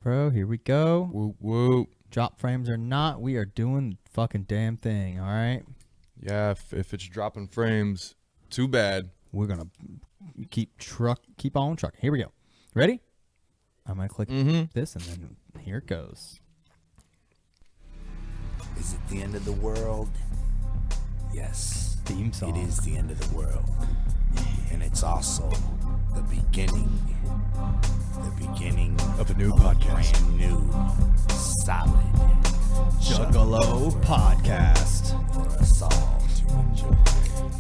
bro. Here we go. Whoop, whoop. Drop frames or not, we are doing the fucking damn thing, all right? Yeah, if it's dropping frames, too bad. We're going to keep on trucking. Here we go. Ready? I'm going to click this, and then here it goes. Is it the end of the world? Yes. Theme song. It is the end of the world. And it's also the beginning Of a new a podcast. brand new, solid Juggalo podcast. for us all to enjoy.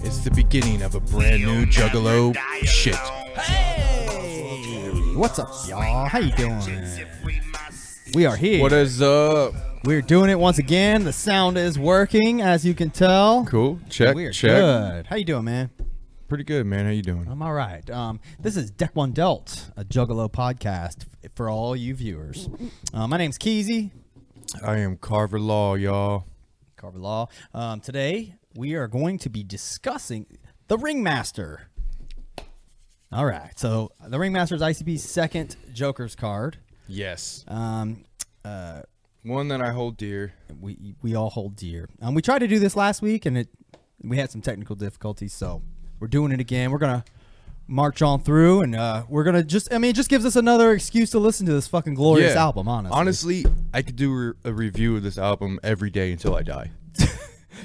It's the beginning of a brand new Juggalo shit. Hey! What's up, y'all? How you doing? We are here. What is up? We're doing it once again. The sound is working, as you can tell. Cool. Check. We're check. good. How you doing, man? Pretty good, man. How you doing? I'm all right. This is Deck One Dealt, a Juggalo podcast for all you viewers. My name's Keezy. I am Carver Law, y'all. Carver Law. Today, we are going to be discussing the Ringmaster. All right. So, the Ringmaster is ICP's second Joker's card. Yes. One that I hold dear. we all hold dear. We tried to do this last week, and we had some technical difficulties, so we're doing it again. We're going to march on through, and we're going to it just gives us another excuse to listen to this fucking glorious album, honestly. Honestly, I could do a review of this album every day until I die.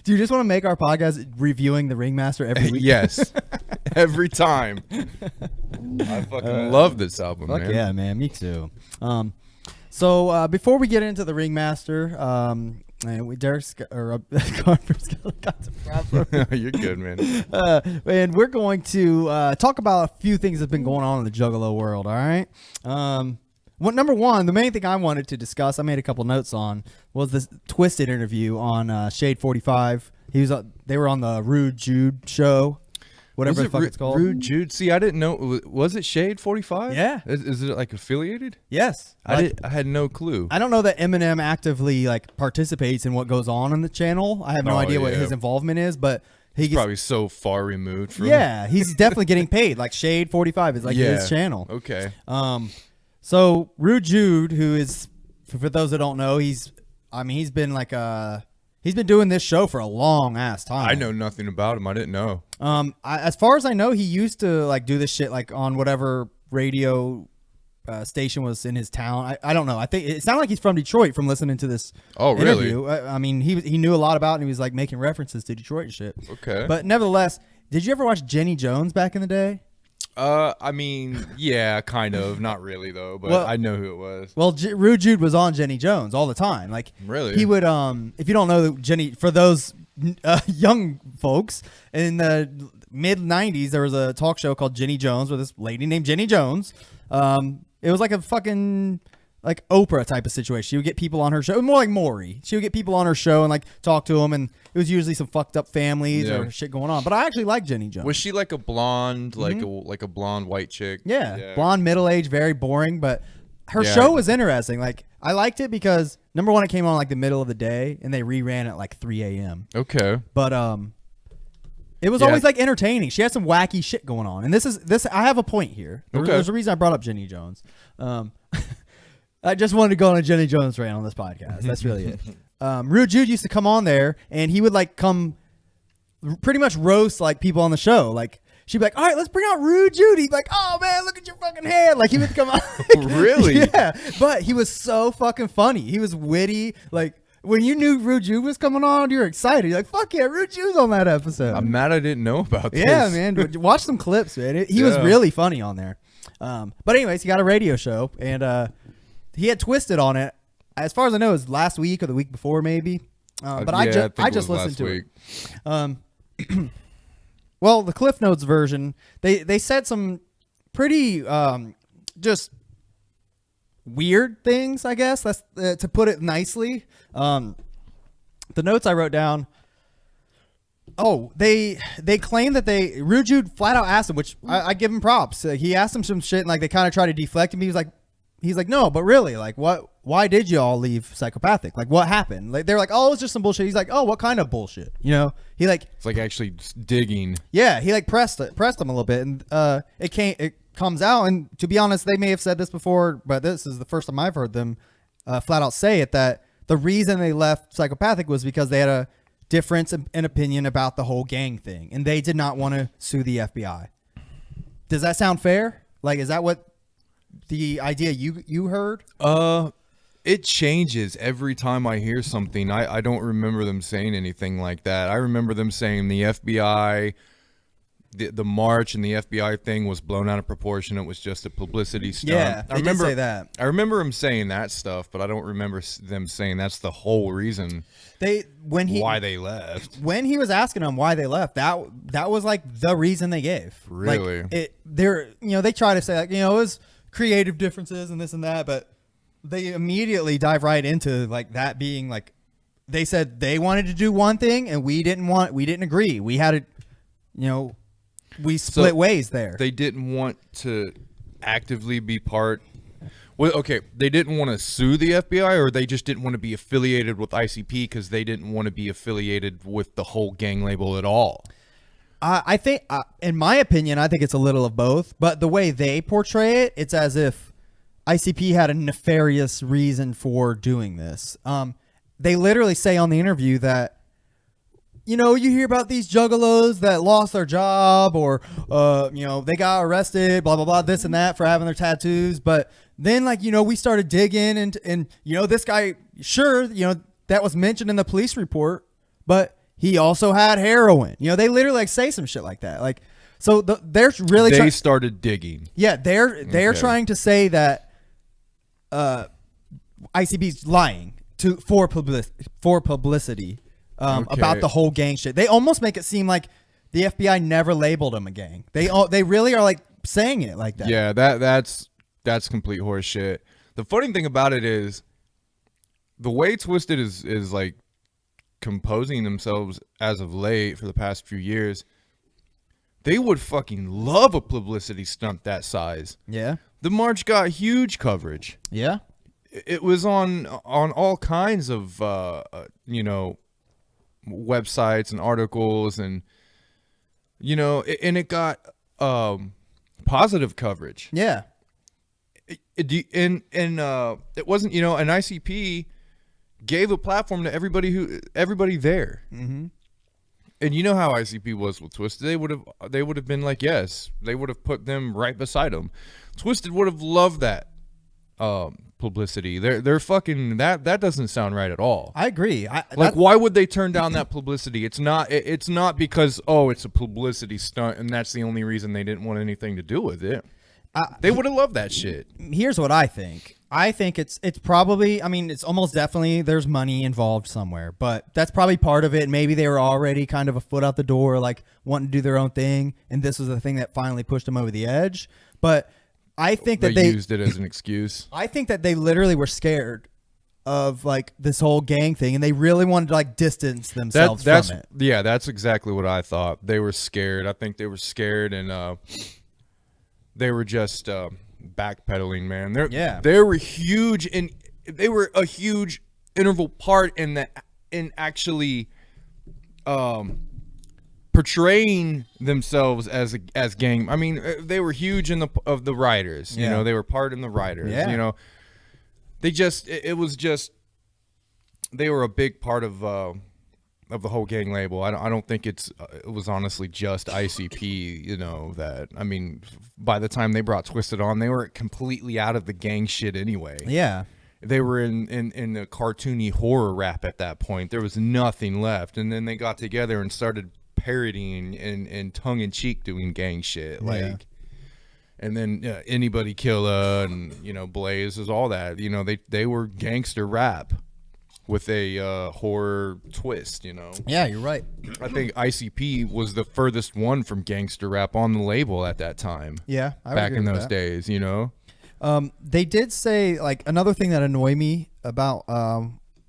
Do you just want to make our podcast reviewing the Ringmaster every week? Yes. Every time. I fucking love this album, Fuck man. yeah, man. Me too. So before we get into the Ringmaster, Carver's got to prep. You're good, man. And we're going to talk about a few things that have been going on in the Juggalo world, all right? Number one, the main thing I wanted to discuss, I made a couple notes on, was this Twiztid interview on Shade 45. They were on the Rude Jude show, whatever the fuck it's called. Rude Jude? See, I didn't know. Was it Shade 45? Yeah. Is it like affiliated? Yes. I had no clue. I don't know that Eminem actively participates in what goes on in the channel. I have no idea what his involvement is, but He's probably so far removed from. Yeah, he's definitely getting paid. Like Shade 45 is his channel. Okay. So Rude Jude, who is, for those that don't know, he's been he's been doing this show for a long ass time. I know nothing about him. I didn't know. As far as I know, he used to do this shit on whatever radio station was in his town. I don't know. I think it sounded like he's from Detroit from listening to this. Oh, really? He knew a lot about it, and he was making references to Detroit and shit. Okay. But nevertheless, did you ever watch Jenny Jones back in the day? Yeah, kind of. Not really though, but I know who it was. Well, Rude Jude was on Jenny Jones all the time. Really? He would if you don't know Jenny, for those young folks, in the mid 90s there was a talk show called Jenny Jones with this lady named Jenny Jones. It was like a fucking Oprah type of situation. She would get people on her show, more like Maury. She would get people on her show and talk to them, and it was usually some fucked up families or shit going on. But I actually like Jenny Jones. Was she like a blonde, like a blonde white chick? Yeah. Blonde, middle aged, very boring, but her show was interesting. I liked it because number one, it came on the middle of the day, and they reran at 3 a.m. Okay. But it was always entertaining. She had some wacky shit going on, and this. I have a point here. There's a reason I brought up Jenny Jones. I just wanted to go on a Jenny Jones rant on this podcast. That's really it. Rude Jude used to come on there, and he would come pretty much roast people on the show. She'd be like, all right, let's bring out Rude Jude. He'd be like, oh man, look at your fucking head. He would come out. Really? Yeah. But he was so fucking funny. He was witty. When you knew Rude Jude was coming on, you were excited. You're like, fuck yeah, Rude Jude's on that episode. I'm mad I didn't know about this. Yeah, man. Watch some clips, man. He was really funny on there. But anyways, he got a radio show, and he had Twiztid on it. As far as I know, it was last week or the week before, maybe. But I just listened to it. Well, the Cliff Notes version, they said some pretty just weird things, I guess. That's to put it nicely. The notes I wrote down. Oh, they claim that Rude Jude flat out asked him, which I give him props. He asked him some shit, and they kind of tried to deflect him. He's like, no, but really, what? Why did you all leave Psychopathic? What happened? They're like, oh, it's just some bullshit. He's like, oh, what kind of bullshit? He it's actually digging. Yeah, he pressed him a little bit, and it kind comes out, and to be honest, they may have said this before, but this is the first time I've heard them flat out say it, that the reason they left Psychopathic was because they had a difference in opinion about the whole gang thing, and they did not want to sue the FBI. Does that sound fair? Like, is that what the idea you heard? It changes every time I hear something. I don't remember them saying anything like that. I remember them saying the FBI, the march and the FBI thing was blown out of proportion. It was just a publicity stunt. Yeah, I remember did say that. I remember them saying that stuff, but I don't remember them saying that's the whole reason why they left. When he was asking them why they left, that was like the reason they gave. Really? Like they try to say like, it was creative differences and this and that, but they immediately dive right into like that being like, they said they wanted to do one thing and we didn't agree. We had to, we split ways there. They didn't want to actively be part. Well, okay, they didn't want to sue the FBI, or they just didn't want to be affiliated with ICP because they didn't want to be affiliated with the whole gang label at all. I think, in my opinion, I think it's a little of both. But the way they portray it, it's as if ICP had a nefarious reason for doing this. They literally say on the interview that, you hear about these juggalos that lost their job or, they got arrested, blah, blah, blah, this and that for having their tattoos. But then, we started digging and this guy, sure, that was mentioned in the police report, but he also had heroin. They literally say some shit like that. So they're really they started digging. Yeah, they're trying to say that ICP's lying for publicity. About the whole gang shit. They almost make it seem like the FBI never labeled them a gang. They really are like saying it like that. Yeah, that's complete horse shit. The funny thing about it is the way Twiztid is like composing themselves as of late for the past few years, they would fucking love a publicity stunt that size. Yeah. The march got huge coverage. Yeah. It was on all kinds of websites and articles, and and it got positive coverage. Yeah. It wasn't, an ICP gave a platform to everybody there. Mm-hmm. And you know how ICP was with Twiztid. They would have been like, yes, they would have put them right beside them. Twiztid would have loved that publicity. They're fucking that doesn't sound right at all. I agree. Why would they turn down that publicity? It's not because it's a publicity stunt and that's the only reason they didn't want anything to do with it. They would have loved that shit. Here's what I think. I think it's probably, it's almost definitely there's money involved somewhere, but that's probably part of it. Maybe they were already kind of a foot out the door, like wanting to do their own thing, and this was the thing that finally pushed them over the edge. But I think that they used it as an excuse. I think that they literally were scared of like this whole gang thing, and they really wanted to like distance themselves from it. Yeah, that's exactly what I thought. They were scared. I think they were scared, and they were just backpedaling, man. They were huge, and they were a huge integral part in actually portraying themselves as gang. They were huge of the writers. Yeah. They were part in the writers. Yeah. They were a big part of the whole gang label. I don't think it was honestly just ICP. That by the time they brought Twiztid on, they were completely out of the gang shit anyway. Yeah. They were in the cartoony horror rap at that point. There was nothing left, and then they got together and started parodying and tongue-in-cheek doing gang shit, and then Anybody Killa and Blazes, all that. They were gangster rap with a horror twist. Yeah, you're right. I think ICP was the furthest one from gangster rap on the label at that time. Yeah, I would back agree in with those that. days. They did say like another thing that annoyed me about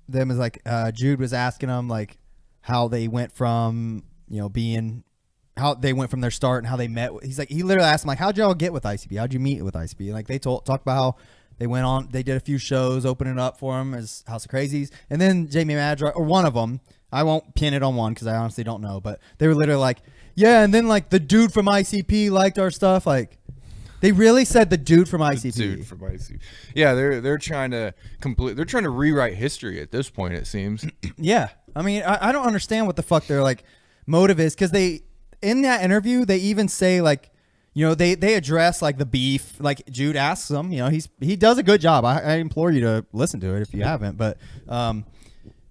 them is like Jude was asking them like how they went from how they went from their start and how they met. He literally asked them like, how'd y'all get with ICP? How'd you meet with ICP? And like they talked about how they did a few shows opening up for them as House of Crazies, and then Jamie Madra, or one of them, I won't pin it on one because I honestly don't know, but they were literally like, yeah, and then like the dude from ICP liked our stuff. Like, They really said the dude from ICP. The dude from ICP. Yeah, they're trying to rewrite history at this point, it seems. Yeah. I mean, I don't understand what the fuck their like motive is, because they in that interview they even say like, you know, they address like the beef. Like Jude asks them, you know, he does a good job. I implore you to listen to it if you haven't. But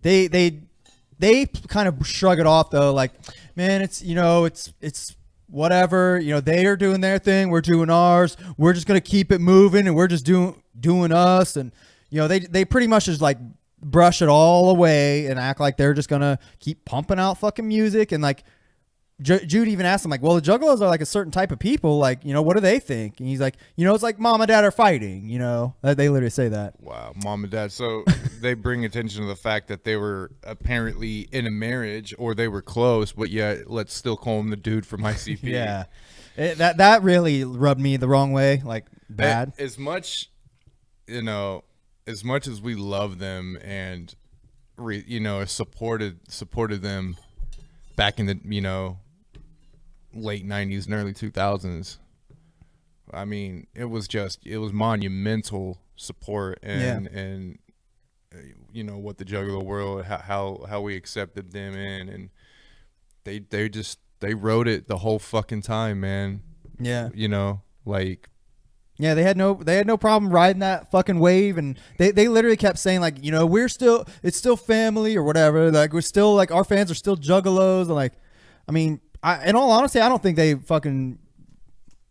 they kind of shrug it off though, like, man, it's, you know, it's whatever, you know, they are doing their thing, we're doing ours, we're just gonna keep it moving, and we're just doing us. And you know, they pretty much just like brush it all away and act like they're just gonna keep pumping out fucking music. And like Jude even asked him like, well, the Juggalos are like a certain type of people, like, you know, what do they think? And he's like, you know, it's like mom and dad are fighting, you know. They literally say that. Wow, mom and dad. So they bring attention to the fact that they were apparently in a marriage, or they were close, but yet let's still call him the dude from ICP. Yeah, that really rubbed me the wrong way, like bad. As much, you know, as much as we love them and you know, supported them back in the, you know, late 90s and early 2000s. I mean, it was monumental support, and you know, what the Juggalo world, how we accepted them in, and they wrote it the whole fucking time, man. Yeah, you know, like, yeah, they had no problem riding that fucking wave, and they literally kept saying like, you know, it's still family or whatever, like we're still like, our fans are still Juggalos. And like, I mean, in all honesty, I don't think they fucking.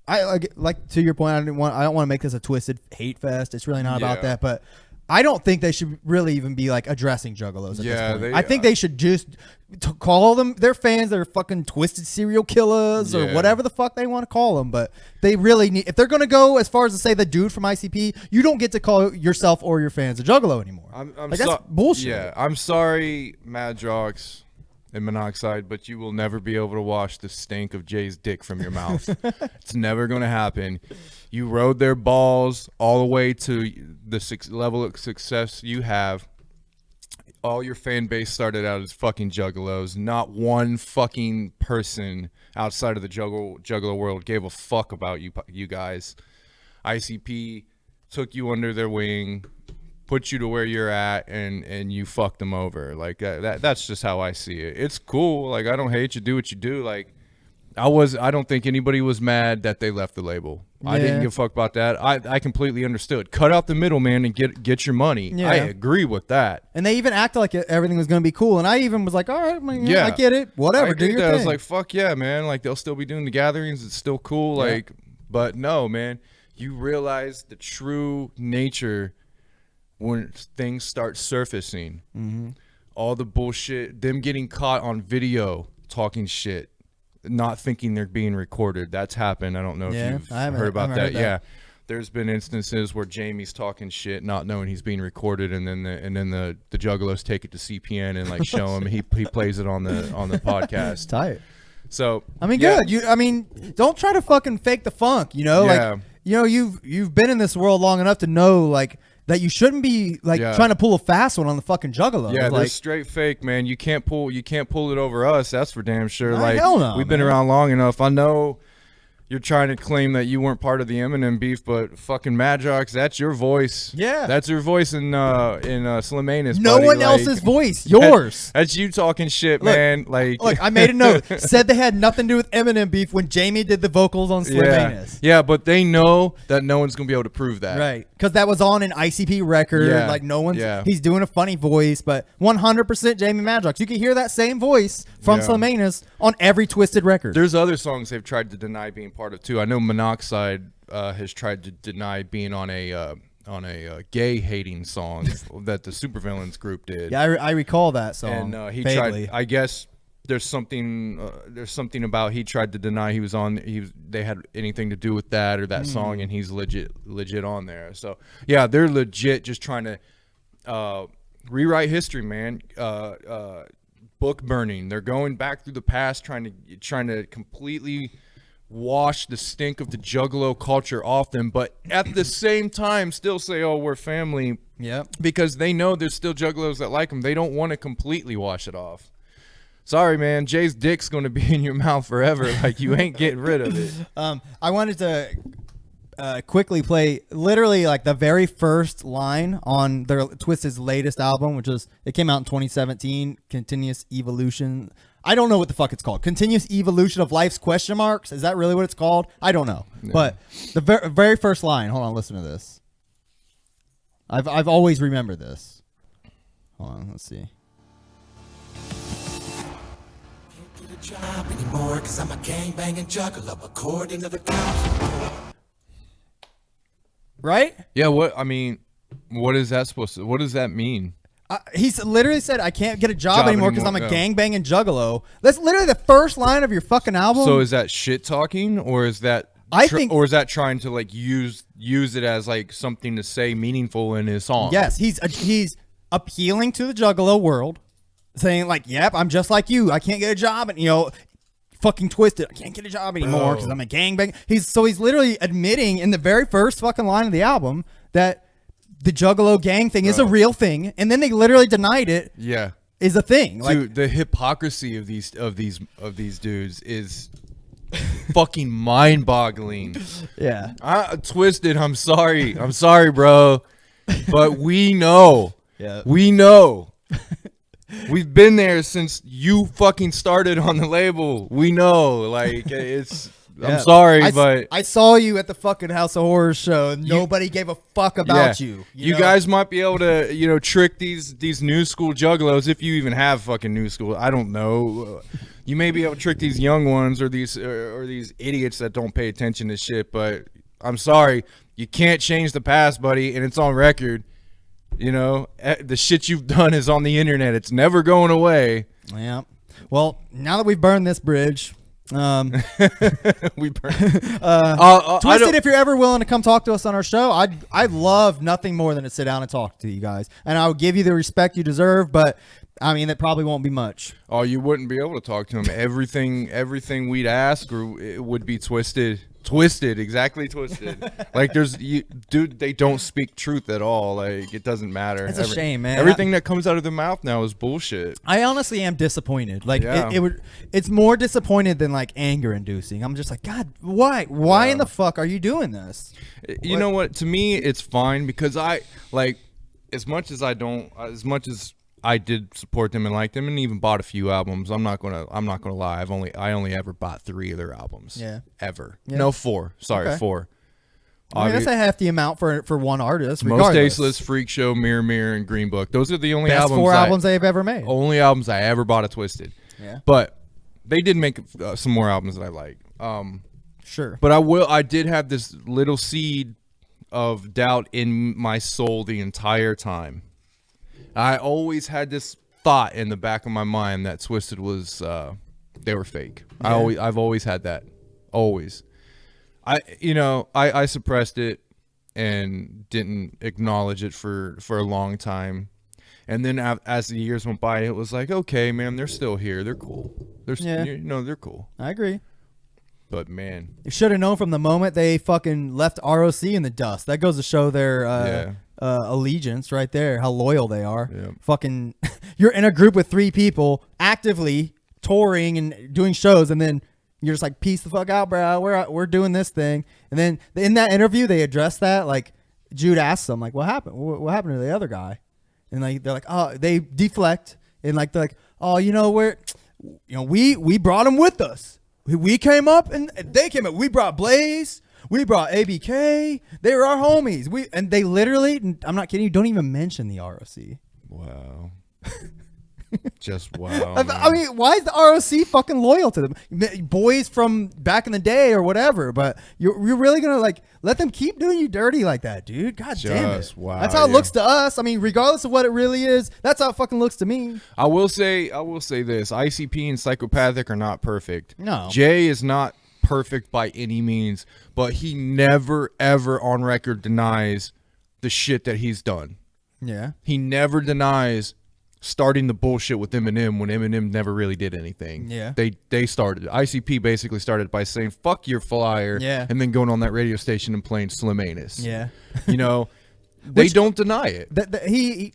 I like to your point. I don't want to make this a Twiztid hate fest. It's really not about that. But I don't think they should really even be like addressing Juggalos at this point. I think they should just call them their fans. They're fucking Twiztid serial killers or whatever the fuck they want to call them. But they really need, if they're gonna go as far as to say the dude from ICP, you don't get to call yourself or your fans a Juggalo anymore. That's bullshit. Yeah, I'm sorry, Madrox and Monoxide, but you will never be able to wash the stink of Jay's dick from your mouth. It's never going to happen. You rode their balls all the way to the level of success you have. All your fan base started out as fucking Juggalos. Not one fucking person outside of the Juggalo world gave a fuck about you guys. ICP took you under their wing, put you to where you're at, and you fucked them over. Like that's just how I see it. It's cool. Like, I don't hate you. Do what you do. Like, I don't think anybody was mad that they left the label. Yeah. I didn't give a fuck about that. I completely understood. Cut out the middleman and get your money. Yeah. I agree with that. And they even acted like everything was going to be cool. And I even was like, all right, man, I get it. Whatever. Do your thing. I was like, fuck yeah, man. Like, they'll still be doing the gatherings. It's still cool. Yeah. Like, but no, man. You realize the true nature when things start surfacing. Mm-hmm. All the bullshit, them getting caught on video talking shit, not thinking they're being recorded. That's happened. I don't know if you've heard about that. Yeah, there's been instances where Jamie's talking shit, not knowing he's being recorded, and then the Juggalos take it to CPN and like show him. He plays it on the podcast. Tight. So I mean, good. I mean, don't try to fucking fake the funk. You know, like, you know, you've been in this world long enough to know like that you shouldn't be like trying to pull a fast one on the fucking Juggalo. Yeah, like, they're straight fake, man. You can't pull it over us. That's for damn sure. Nah, like, hell no, we've been around long enough. I know you're trying to claim that you weren't part of the Eminem beef, but fucking Madrox, that's your voice. Yeah, that's your voice in Slim Anus. No buddy. one else's voice. Yours. That's you talking shit, man. Like, look, I made a note. Said they had nothing to do with Eminem beef when Jamie did the vocals on Slim Anus. Yeah, but they know that no one's gonna be able to prove that, right? Because that was on an ICP record. Yeah. Like, no one's. Yeah. He's doing a funny voice, but 100% Jamie Madrox. You can hear that same voice from Slim Anus on every Twiztid record. There's other songs they've tried to deny being part of too. I know Monoxide has tried to deny being on a gay hating song that the Supervillains group did. Yeah, I recall that song. And he tried. I guess there's something about he tried to deny they had anything to do with that or that song, and he's legit on there. So yeah, they're legit just trying to rewrite history, man. Book burning. They're going back through the past, trying to completely wash the stink of the Juggalo culture off them, but at the same time still say, oh, we're family. Yeah, because they know there's still Juggalos that like them. They don't want to completely wash it off. Sorry, man. Jay's dick's going to be in your mouth forever. Like, you ain't getting rid of it. I wanted to quickly play literally like the very first line on their Twiztid's latest album, which was it came out in 2017. Continuous Evolution. I don't know what the fuck it's called. Continuous Evolution of Life's question marks. Is that really what it's called? I don't know. Yeah. But the very first line. Hold on, listen to this. I've always remembered this. Hold on, let's see. Job anymore, 'cause I'm a gangbanging juggler according to the cops. Right? Yeah, what is that supposed to, what does that mean? He's literally said, I can't get a job anymore because I'm a gangbanging juggalo. That's literally the first line of your fucking album. So is that shit talking, or is that or is that trying to like use it as like something to say meaningful in his song? Yes, he's appealing to the juggalo world, saying like, yep, I'm just like you. I can't get a job, and fucking Twiztid. I can't get a job anymore because I'm a gangbang. He's literally admitting in the very first fucking line of the album that the juggalo gang thing is a real thing, and then they literally denied it. Yeah, is a thing. Dude, like, the hypocrisy of these dudes is fucking mind-boggling. Yeah, Twiztid. I'm sorry, bro, but we know. Yeah, we know. We've been there since you fucking started on the label. We know, like it's. Yeah. I'm sorry, but I saw you at the fucking House of Horrors show, and nobody gave a fuck about you. You guys might be able to, trick these new school juggalos, if you even have fucking new school. I don't know. You may be able to trick these young ones or these idiots that don't pay attention to shit. But I'm sorry, you can't change the past, buddy, and it's on record. The shit you've done is on the internet. It's never going away. Yeah. Well, now that we've burned this bridge. We burn. Twiztid, if you're ever willing to come talk to us on our show, I'd love nothing more than to sit down and talk to you guys, and I would give you the respect you deserve. But I mean, that probably won't be much. Oh, you wouldn't be able to talk to him. Everything we'd ask it would be twisted, exactly twisted. Like dude, they don't speak truth at all. Like it doesn't matter. It's a shame, man. Everything that comes out of their mouth now is bullshit. I honestly am disappointed. Like it's more disappointed than like anger inducing. I'm just like, God, why in the fuck are you doing this? You know what? To me, it's fine because I like as much as I did support them and like them and even bought a few albums. I'm not gonna lie. I only ever bought 3 of their albums. Yeah. Ever. Yeah. No, 4. Sorry, okay. 4. I mean, that's a hefty amount for one artist. Most Tasteless, Freak Show, Mirror Mirror, and Green Book. Those are the only best 4 albums they've ever made. Only albums I ever bought at Twiztid. Yeah. But they did make some more albums that I like. Sure. But I did have this little seed of doubt in my soul the entire time. I always had this thought in the back of my mind that Twiztid was they were fake. Yeah. I've always had that. Always. I suppressed it and didn't acknowledge it for a long time. And then as the years went by, it was like, okay, man, they're still here. They're cool. They're cool. I agree. But man, you should have known from the moment they fucking left ROC in the dust. That goes to show their allegiance right there, how loyal they are. Yeah. Fucking, you're in a group with 3 people actively touring and doing shows, and then you're just like, peace the fuck out, bro. We're doing this thing. And then in that interview, they addressed that. Like, Jude asked them, like, what happened? What happened to the other guy? And like, they're like, oh, they deflect, and like, they're like, oh, we brought him with us. We came up and they came up. We brought Blaze. We brought ABK. They were our homies. And they literally, I'm not kidding you, don't even mention the ROC. Wow. Just wow. I mean, why is the ROC fucking loyal to them? Boys from back in the day or whatever, but you're really going to like let them keep doing you dirty like that, dude? God damn it. Wow. That's how it looks to us. I mean, regardless of what it really is, that's how it fucking looks to me. I will say this. ICP and Psychopathic are not perfect. No. Jay is not perfect by any means, but he never, ever on record denies the shit that he's done. Yeah. He never denies starting the bullshit with Eminem when Eminem never really did anything. Yeah. They started. ICP basically started by saying, fuck your flyer, and then going on that radio station and playing Slim Anus. Yeah. They don't deny it.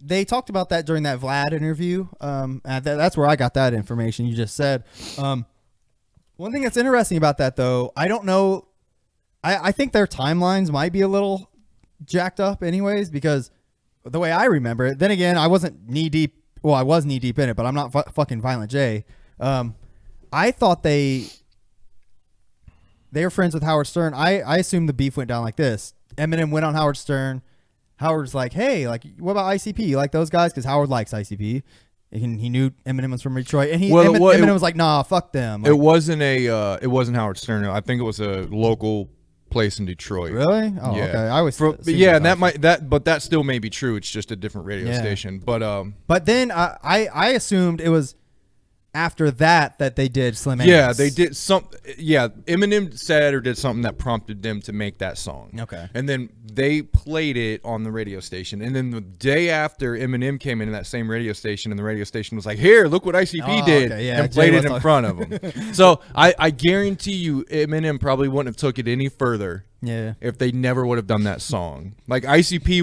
They talked about that during that Vlad interview. That's where I got that information you just said. One thing that's interesting about that, though, I don't know I think their timelines might be a little jacked up anyways, because the way I remember it, then again, I wasn't knee deep. Well, I was knee deep in it, but I'm not fucking Violent J. I thought they were friends with Howard Stern. I assumed the beef went down like this. Eminem went on Howard Stern. Howard's like, hey, like, what about ICP? You like those guys? Because Howard likes ICP. He knew Eminem was from Detroit, and Eminem was like, nah, fuck them. Like, it wasn't Howard Stern. I think it was a local place in Detroit. Really? Oh, yeah. okay. I was but that still may be true. It's just a different radio station. But then I assumed it was after that they did Slim Amos. Yeah, they did Eminem said or did something that prompted them to make that song. Okay. And then they played it on the radio station. And then the day after, Eminem came into that same radio station, and the radio station was like, here, look what ICP did. Okay, yeah, and played it in front of them. So I guarantee you Eminem probably wouldn't have took it any further if they never would have done that song. Like ICP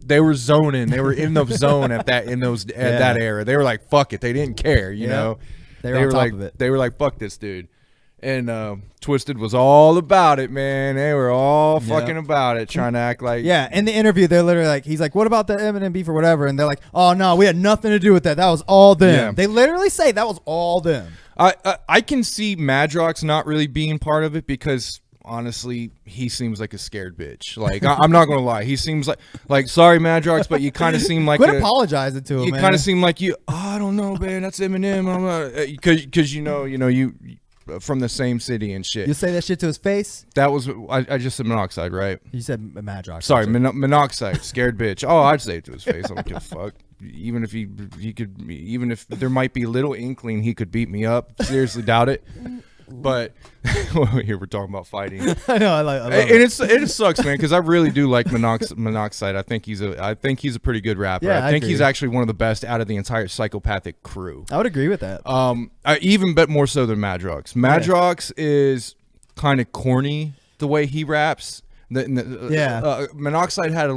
they were zoning. They were in the zone at that era. They were like, fuck it. They didn't care, you know. They were on top of it. They were like, fuck this dude. And Twiztid was all about it, man. They were all fucking about it, trying to act like. Yeah, in the interview, they're literally like, he's like, what about the Eminem beef or whatever? And they're like, oh, no, we had nothing to do with that. That was all them. Yeah. They literally say that was all them. I can see Madrox not really being part of it because, honestly, he seems like a scared bitch. Like, I'm not going to lie. He seems like sorry, Madrox, but you kind of seem like quit apologizing to him, you man. kind of seem like I don't know, man. That's Eminem. Because you from the same city and shit. You say that shit to his face? That was I just said monoxide, right? You said Madrox. Sorry, monoxide, scared bitch. Oh, I'd say it to his face. I don't give a fuck. Even if he could, even if there might be a little inkling he could beat me up. Seriously, doubt it. But here we're talking about fighting. I know. I love and it sucks, man, because I really do like Monoxide. I think he's a pretty good rapper. Yeah, I think he's actually one of the best out of the entire Psychopathic crew. I would agree with that. Even but more so than Madrox. Madrox is kind of corny the way he raps. Monoxide had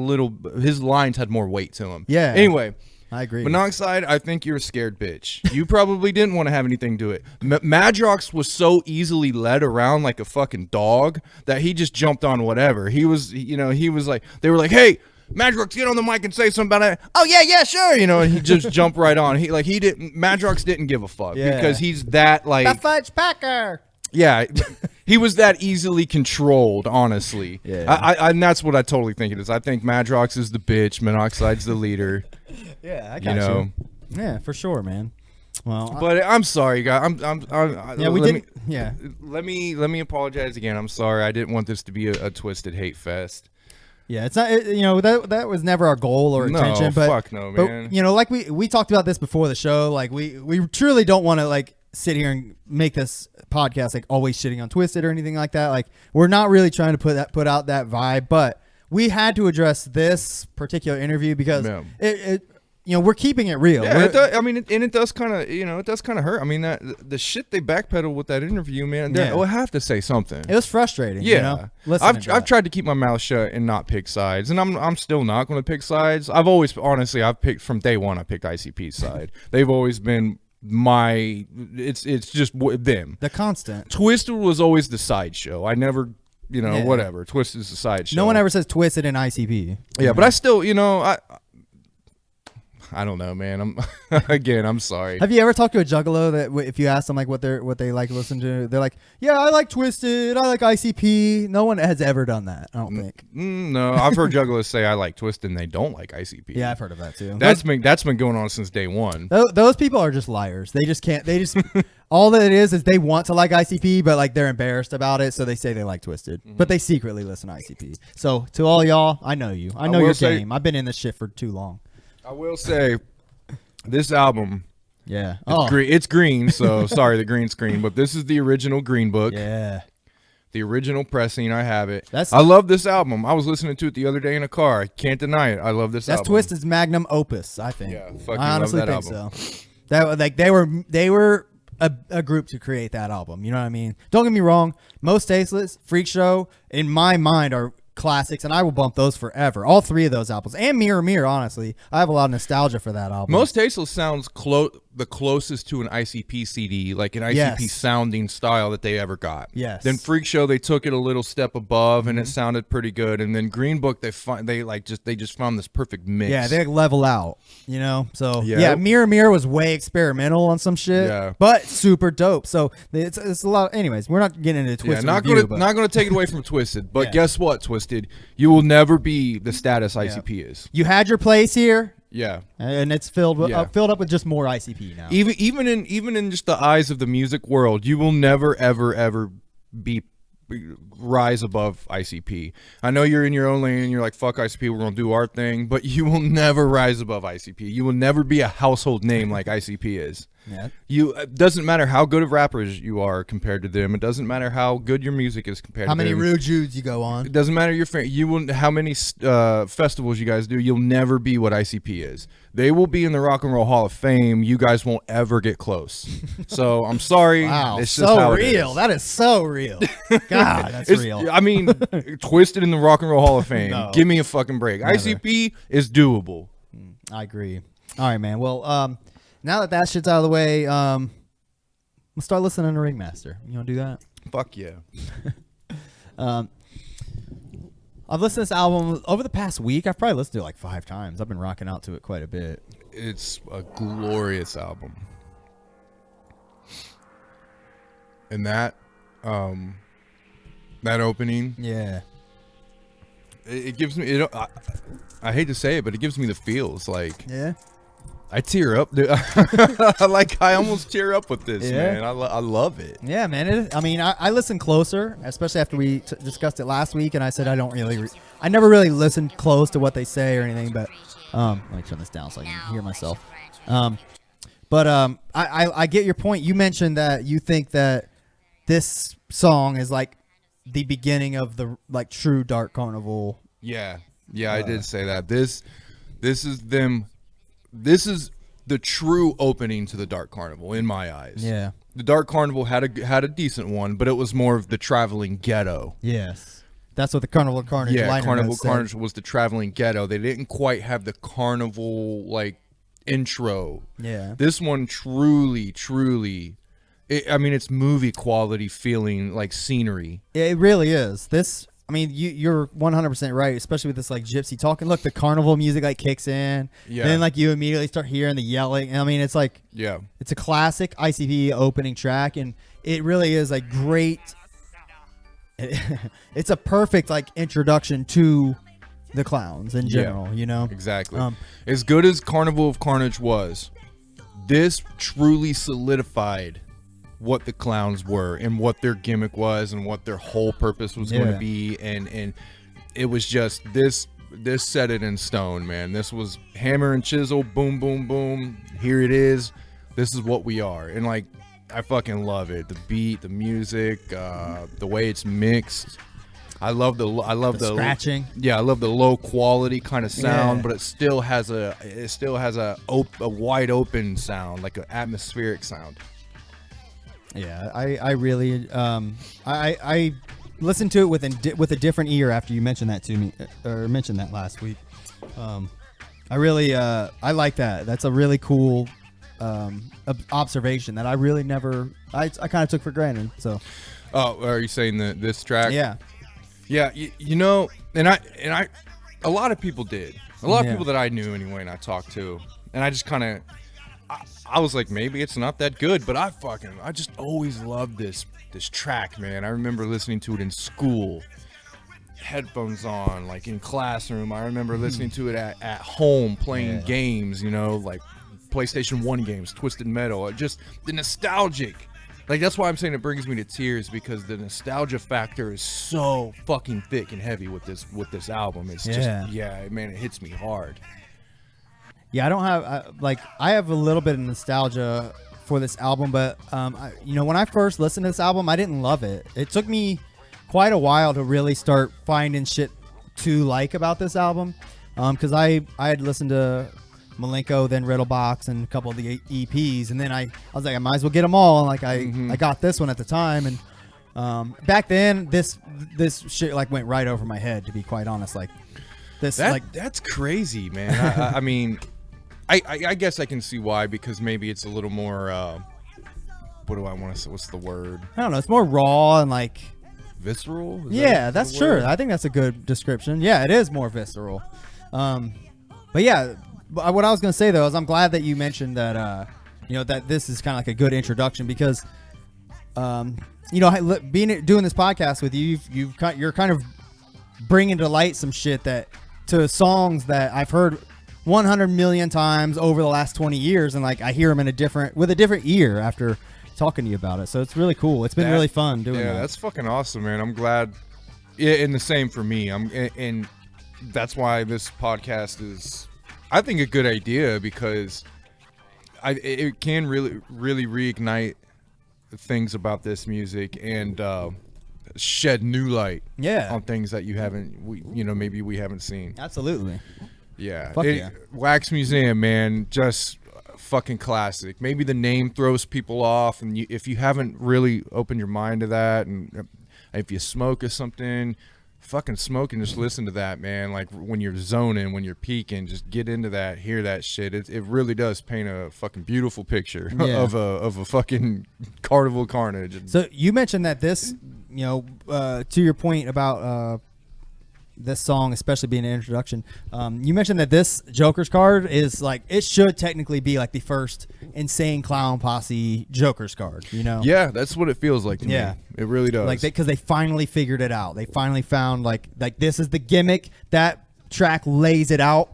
his lines had more weight to him. Yeah. Anyway. I agree. Monoxide, I think you're a scared bitch. You probably didn't want to have anything to do it. Madrox was so easily led around like a fucking dog that he just jumped on whatever. He was like, they were like, hey, Madrox, get on the mic and say something about it. Oh yeah, sure. And he just jumped right on. Madrox didn't give a fuck because he's that like the Fudge Packer. Yeah, he was that easily controlled, honestly. Yeah. And that's what I totally think it is. I think Madrox is the bitch, Monoxide's the leader. Yeah, I got you. Yeah, for sure, man. Well, but I'm sorry, guys. Let me apologize again. I'm sorry. I didn't want this to be a Twiztid hate fest. Yeah, it's not. That was never our goal or intention. But fuck no, man. But, like we talked about this before the show. Like we truly don't want to like sit here and make this podcast like always shitting on Twiztid or anything like that. Like we're not really trying to put out that vibe, but we had to address this particular interview because we're keeping it real. Yeah, it does kind of hurt. I mean, that the shit they backpedal with that interview, man. We'll have to say something. It was frustrating. Yeah, I've tried to keep my mouth shut and not pick sides, and I'm still not going to pick sides. I've picked from day one. I picked ICP's side. They've always been it's just them. The constant. Twiztid was always the sideshow. I never. Whatever. Twiztid's the sideshow. No one ever says Twiztid in ICP. Yeah, but I still, I don't know, man. I'm sorry. Have you ever talked to a juggalo that if you ask them like what they like to listen to, they're like, yeah, I like Twiztid, I like ICP. No one has ever done that, I don't think. No, I've heard juggalos say I like Twiztid and they don't like ICP. Yeah, I've heard of that too. That's been going on since day one. Those people are just liars. They just can't. They just all that it is they want to like ICP, but like they're embarrassed about it, so they say they like Twiztid, but they secretly listen to ICP. So to all y'all, I know you. I know your game. I've been in this shit for too long. I will say, this album, it's green, so sorry, the green screen, but this is the original Green Book. Yeah. The original pressing, I have it. I love this album. I was listening to it the other day in a car. I can't deny it. I love this album. That's Twiztid's magnum opus, I think. Yeah, I honestly love that think album. so. That like they were a group to create that album. You know what I mean? Don't get me wrong. Most Tasteless, Freak Show, in my mind, are classics, and I will bump those forever. All three of those albums, and Mirror Mirror. Honestly, I have a lot of nostalgia for that album. Most Tasteless sounds the closest to an ICP CD, like an ICP Yes. sounding style that they ever got. Yes. Then Freak Show, they took it a little step above, and it sounded pretty good. And then Green Book, they just found this perfect mix. Yeah, they level out, you know. So Yeah. yeah, Mirror Mirror was way experimental on some shit, Yeah. but super dope. So it's a lot. Anyways, we're not getting into Twiztid not review, gonna take it away from Twiztid, but Yeah. guess what, Twiztid? You will never be the status ICP is. You had your place here, Yeah. and it's filled Yeah. filled up with just more ICP now. Even in just the eyes of the music world, you will never ever rise above ICP. I know you're in your own lane and you're like, fuck ICP, we're gonna do our thing, but you will never rise above ICP. You will never be a household name like ICP is. Yeah. It doesn't matter how good of rappers you are compared to them. It doesn't matter how good your music is compared How to many them. Rude Judes you go on? It doesn't matter how many festivals you guys do. You'll never be what ICP is. They will be in the Rock and Roll Hall of Fame. You guys won't ever get close. So I'm sorry. Wow, It's just so how it real. is. That is so real. God, that's real. I mean, Twiztid in the Rock and Roll Hall of Fame. No. Give me a fucking break. Never. ICP is doable. I agree. All right, man. Well, now that shit's out of the way, let's start listening to Ringmaster. You want to do that? Fuck yeah. I've listened to this album over the past week. I've probably listened to it like 5 times. I've been rocking out to it quite a bit. It's a glorious album. And that opening, Yeah. it gives me. I hate to say it, but it gives me the feels. Like Yeah. I tear up. Dude. I almost tear up with this, Yeah. man. I love it. Yeah, man. I listened closer, especially after we discussed it last week, and I said I don't really, I never really listened close to what they say or anything. But let me turn this down so I can hear myself. I get your point. You mentioned that you think that this song is like the beginning of the like true Dark Carnival. Yeah, I did say that. This is them. This is the true opening to the Dark Carnival in my eyes. Yeah. The Dark Carnival had a decent one, but it was more of the traveling ghetto. Yes. That's what the Carnival of Carnage Yeah, liner Carnival notes said. Carnage was the traveling ghetto. They didn't quite have the carnival like intro. Yeah. This one truly, it's movie quality feeling, like scenery. It really is. This, I mean, you're 100% right, especially with this like gypsy talking. Look, the carnival music like kicks in. Yeah. Then like you immediately start hearing the yelling. I mean, it's like, Yeah. it's a classic ICP opening track, and it really is like great. It's a perfect like introduction to the clowns in general, you know? Exactly. As good as Carnival of Carnage was, this truly solidified what the clowns were and what their gimmick was and what their whole purpose was going to be, and it was just this set it in stone, man. This was hammer and chisel, boom boom boom, here it is, this is what we are. And like, I fucking love it. The beat, the music, the way it's mixed. I love the scratching. Yeah, I love the low quality kind of sound, Yeah. but it still has a wide open sound, like an atmospheric sound. Yeah, I really I listened to it with a different ear after you mentioned that to me, or mentioned that last week. I really I like that. That's a really cool observation that I really never I kind of took for granted. So Oh, are you saying this track? yeah, Yeah, you know, and I a lot of people did. A lot of Yeah. people that I knew anyway and I talked to. And I just kind of I was like, maybe it's not that good, but I just always loved this track, man. I remember listening to it in school, headphones on, like in classroom. I remember listening to it at home, playing games, you know, like PlayStation 1 games, Twisted Metal. Just the nostalgic. Like, that's why I'm saying it brings me to tears, because the nostalgia factor is so fucking thick and heavy with this album. It's just, man, it hits me hard. yeah. I don't have I have a little bit of nostalgia for this album, but when I first listened to this album, I didn't love it. It took me quite a while to really start finding shit to like about this album, because I had listened to Malenko, then Riddlebox, and a couple of the EPs, and then I was like, I might as well get them all. And like I got this one at the time, and back then this shit like went right over my head, to be quite honest. Like this, That's crazy, man. I mean, I guess I can see why, because maybe it's a little more. What do I want to say? What's the word? I don't know. It's more raw and like visceral. That's true. I think that's a good description. Yeah, it is more visceral. But yeah, what I was gonna say though is I'm glad that you mentioned that. That this is kind of like a good introduction because, doing this podcast with you, you're kind of bringing to light some shit to songs that I've heard 100 million times over the last 20 years, and like I hear them with a different ear after talking to you about it. So it's really cool. It's been really fun doing that. Yeah, that's fucking awesome, man. I'm glad. Yeah, and the same for me. And that's why this podcast is, I think, a good idea, because it can really reignite things about this music and shed new light on things that maybe we haven't seen. Absolutely. Yeah. Wax Museum, man, just fucking classic. Maybe the name throws people off, and if you haven't really opened your mind to that, and if you smoke or something, fucking smoke and just listen to that, man. Like when you're zoning, when you're peaking, just get into that, hear that shit. It really does paint a fucking beautiful picture of a fucking carnival carnage. So you mentioned that this, to your point about this song, especially being an introduction, you mentioned that this Joker's card is like, it should technically be like the first Insane Clown Posse Joker's card, Yeah, that's what it feels like to me. It really does. Like, because they finally figured it out. They finally found like this is the gimmick. That track lays it out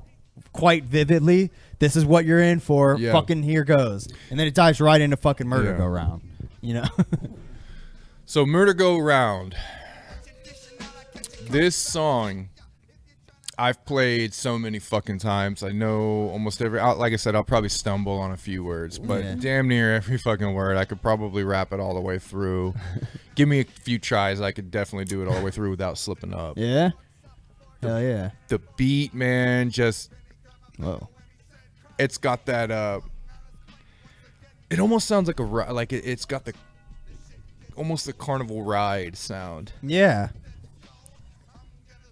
quite vividly. This is what you're in for. Fucking here goes. And then it dives right into fucking Murder Go Round, So Murder Go Round. This song, I've played so many fucking times. I know almost every. Like I said, I'll probably stumble on a few words, but damn near every fucking word, I could probably rap it all the way through. Give me a few tries, I could definitely do it all the way through without slipping up. Yeah. Hell yeah. The beat, man, just. Whoa. It's got that. It almost sounds like it's got almost the carnival ride sound. Yeah.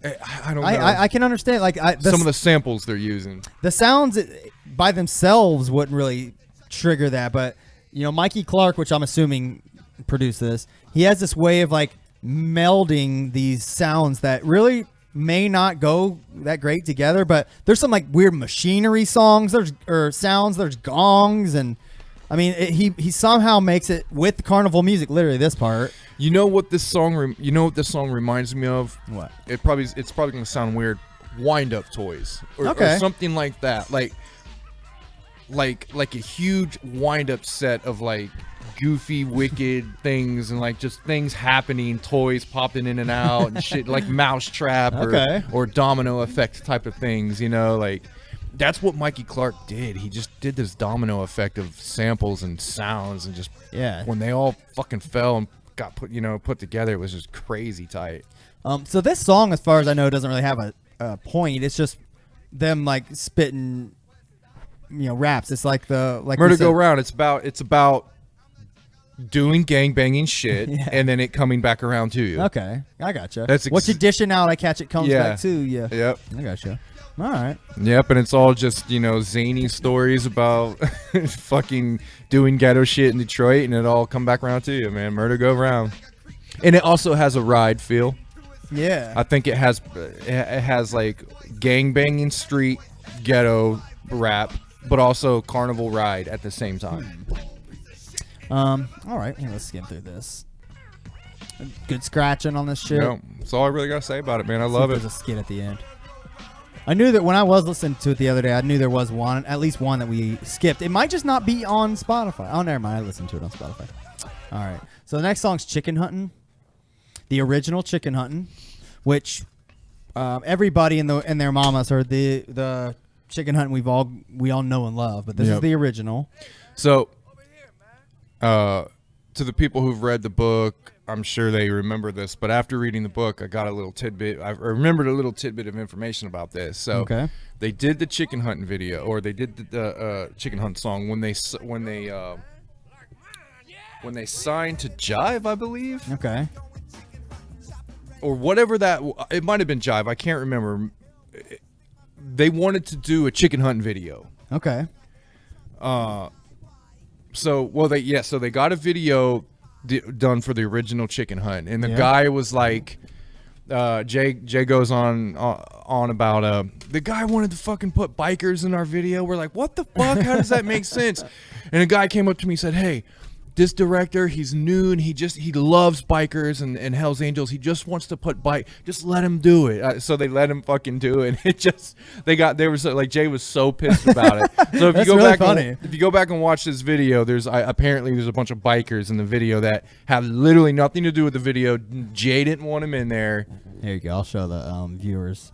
I don't know. I can understand. Like some of the samples they're using. The sounds by themselves wouldn't really trigger that, but Mikey Clark, which I'm assuming produced this, he has this way of like melding these sounds that really may not go that great together. But there's some like weird machinery sounds. There's gongs, and I mean he somehow makes it with carnival music. Literally this part. You know what this song reminds me of? What? It's probably gonna sound weird. Wind up toys or something like that. Like a huge wind up set of like goofy, wicked things, and like just things happening, toys popping in and out and shit, like Mousetrap or domino effect type of things. Like that's what Mikey Clark did. He just did this domino effect of samples and sounds, and just when they all fucking fell and got put together, it was just crazy tight. So this song, as far as I know, doesn't really have a point. It's just them like spitting, raps. It's like Murder Go Round. It's about doing gangbanging shit and then it coming back around to you. Okay, I gotcha. What you dishing out, I catch it comes back to you. Yep, I gotcha. All right. Yep, and it's all just zany stories about fucking doing ghetto shit in Detroit, and it all come back around to you, man. Murder Go Round, and it also has a ride feel. Yeah, I think it has like gangbanging street ghetto rap, but also carnival ride at the same time. All right, let's skim through this. Good scratching on this shit. That's all I really gotta say about it, man. I love it. There's a skit at the end. I knew that when I was listening to it the other day, I knew there was at least one that we skipped. It might just not be on Spotify. Oh, never mind. I listened to it on Spotify. All right. So the next song's Chicken Huntin', the original Chicken Huntin', which everybody and their mamas heard the Chicken Huntin' we all know and love, but this is the original. So, to the people who've read the book, I'm sure they remember this, but after reading the book, I got a little tidbit. I remembered a little tidbit of information about this. So they did the Chicken Huntin' video, or they did the Chicken Hunt song when they signed to Jive, I believe. Okay. Or whatever it might have been Jive. I can't remember. They wanted to do a Chicken Huntin' video. Okay. So they got a video done for the original Chicken Hunt, and the guy was like, Jay goes on about the guy wanted to fucking put bikers in our video. We're like, what the fuck? How does that make sense? And a guy came up to me and said, hey, this director, he's new and he loves bikers and Hell's Angels. He just wants to put just let him do it. So they let him fucking do it. And Jay was so pissed about it. So if you go really back, funny. if you go back and watch this video, apparently there's a bunch of bikers in the video that have literally nothing to do with the video. Jay didn't want him in there. Here you go. I'll show the viewers.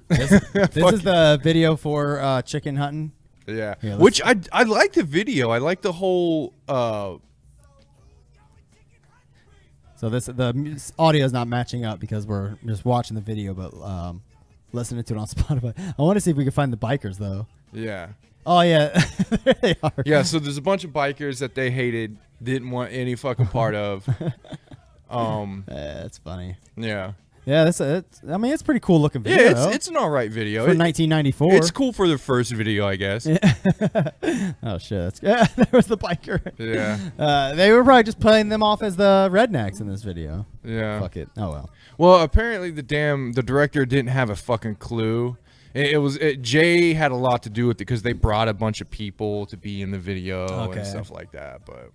This is the video for Chicken Huntin'. Yeah, Here, which I like the video. I like the whole. So the audio is not matching up because we're just watching the video, but listening to it on Spotify. I want to see if we can find the bikers though. Yeah. Oh yeah, there they are. Yeah. So there's a bunch of bikers that they hated, didn't want any fucking part of. That's funny. Yeah. Yeah, it's a pretty cool looking video. Yeah, it's an all right video. For 1994. It's cool for the first video, I guess. Oh shit, there was the biker. Yeah. They were probably just playing them off as the rednecks in this video. Yeah. Fuck it. Oh well. Well, apparently the director didn't have a fucking clue. Jay had a lot to do with it because they brought a bunch of people to be in the video and stuff like that. But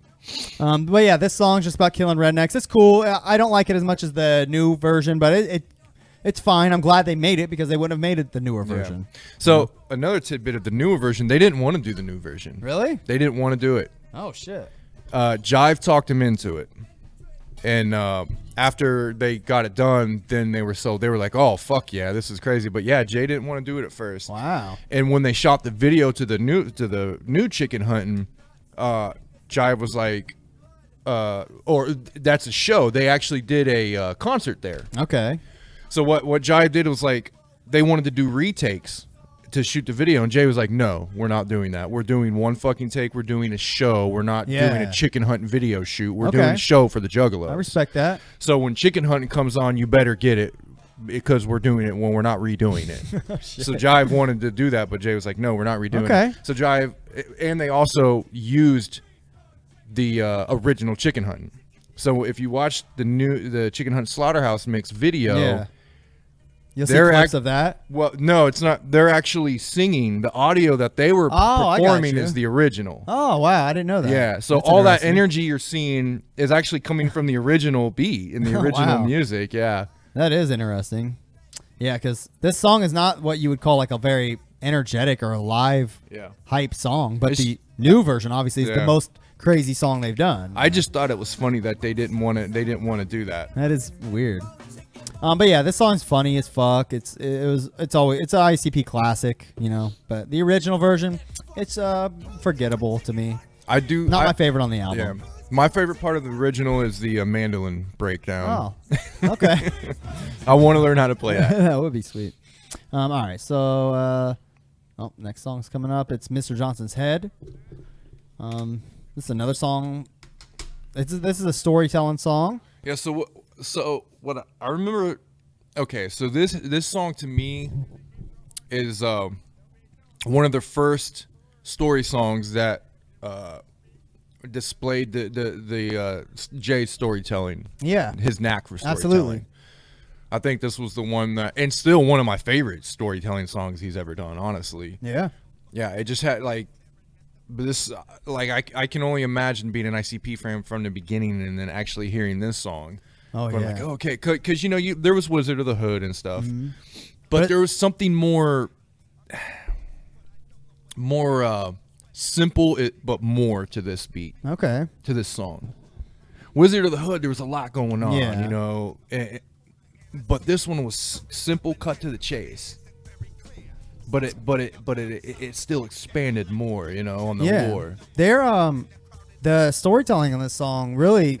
yeah, this song's just about killing rednecks. It's cool. I don't like it as much as the new version, but it's fine. I'm glad they made it because they wouldn't have made it the newer version. So another tidbit of the newer version, they didn't want to do the new version. Really? They didn't want to do it. Oh shit. Jive talked him into it. And after they got it done, then they were like, oh, fuck yeah, this is crazy. But yeah, Jay didn't want to do it at first. Wow. And when they shot the video to the new Chicken Huntin', Jive was like, or that's a show. They actually did a concert there. Okay. So what Jive did was like, they wanted to do retakes to shoot the video, and Jay was like, no, we're not doing that. We're doing one fucking take. We're doing a show. We're not doing a Chicken Huntin' video shoot. We're doing a show for the Juggalos. I respect that. So when Chicken Huntin' comes on, you better get it because we're doing it when we're not redoing it. Oh, so Jive wanted to do that, but Jay was like, no, we're not redoing it. So Jive, and they also used the original Chicken Huntin'. So if you watch the Chicken Huntin' Slaughterhouse mix video, you'll see clips of that. Well, no, it's not. They're actually singing. The audio that they were performing is the original. Oh wow, I didn't know that. Yeah, so that's all that energy you're seeing is actually coming from the original beat and the original music. Yeah, that is interesting. Yeah, because this song is not what you would call like a very energetic or a live hype song, but the new version obviously is the most crazy song they've done. I just thought it was funny that they didn't want to do that. That is weird. But yeah, this song's funny as fuck. It's an ICP classic, you know. But the original version, it's forgettable to me. Not my favorite on the album. Yeah, my favorite part of the original is the mandolin breakdown. Oh, okay. I want to learn how to play that. That would be sweet. All right, so next song's coming up. It's Mr. Johnson's Head. This is another song. This is a storytelling song. Yeah. So what I remember. Okay, so this song to me is one of the first story songs that displayed the Jay's storytelling. Yeah, his knack for storytelling. Absolutely. I think this was the one that, and still one of my favorite storytelling songs he's ever done. Honestly. Yeah. Yeah, it just had like. But this, like, I can only imagine being an ICP fan from the beginning and then actually hearing this song. Oh, but yeah. I'm like, okay, because there was Wizard of the Hood and stuff, but there was something more simple, but more to this beat. Okay. To this song, Wizard of the Hood, there was a lot going on, you know, but this one was simple, cut to the chase. But it still expanded more, you know, on the lore. The storytelling on this song really,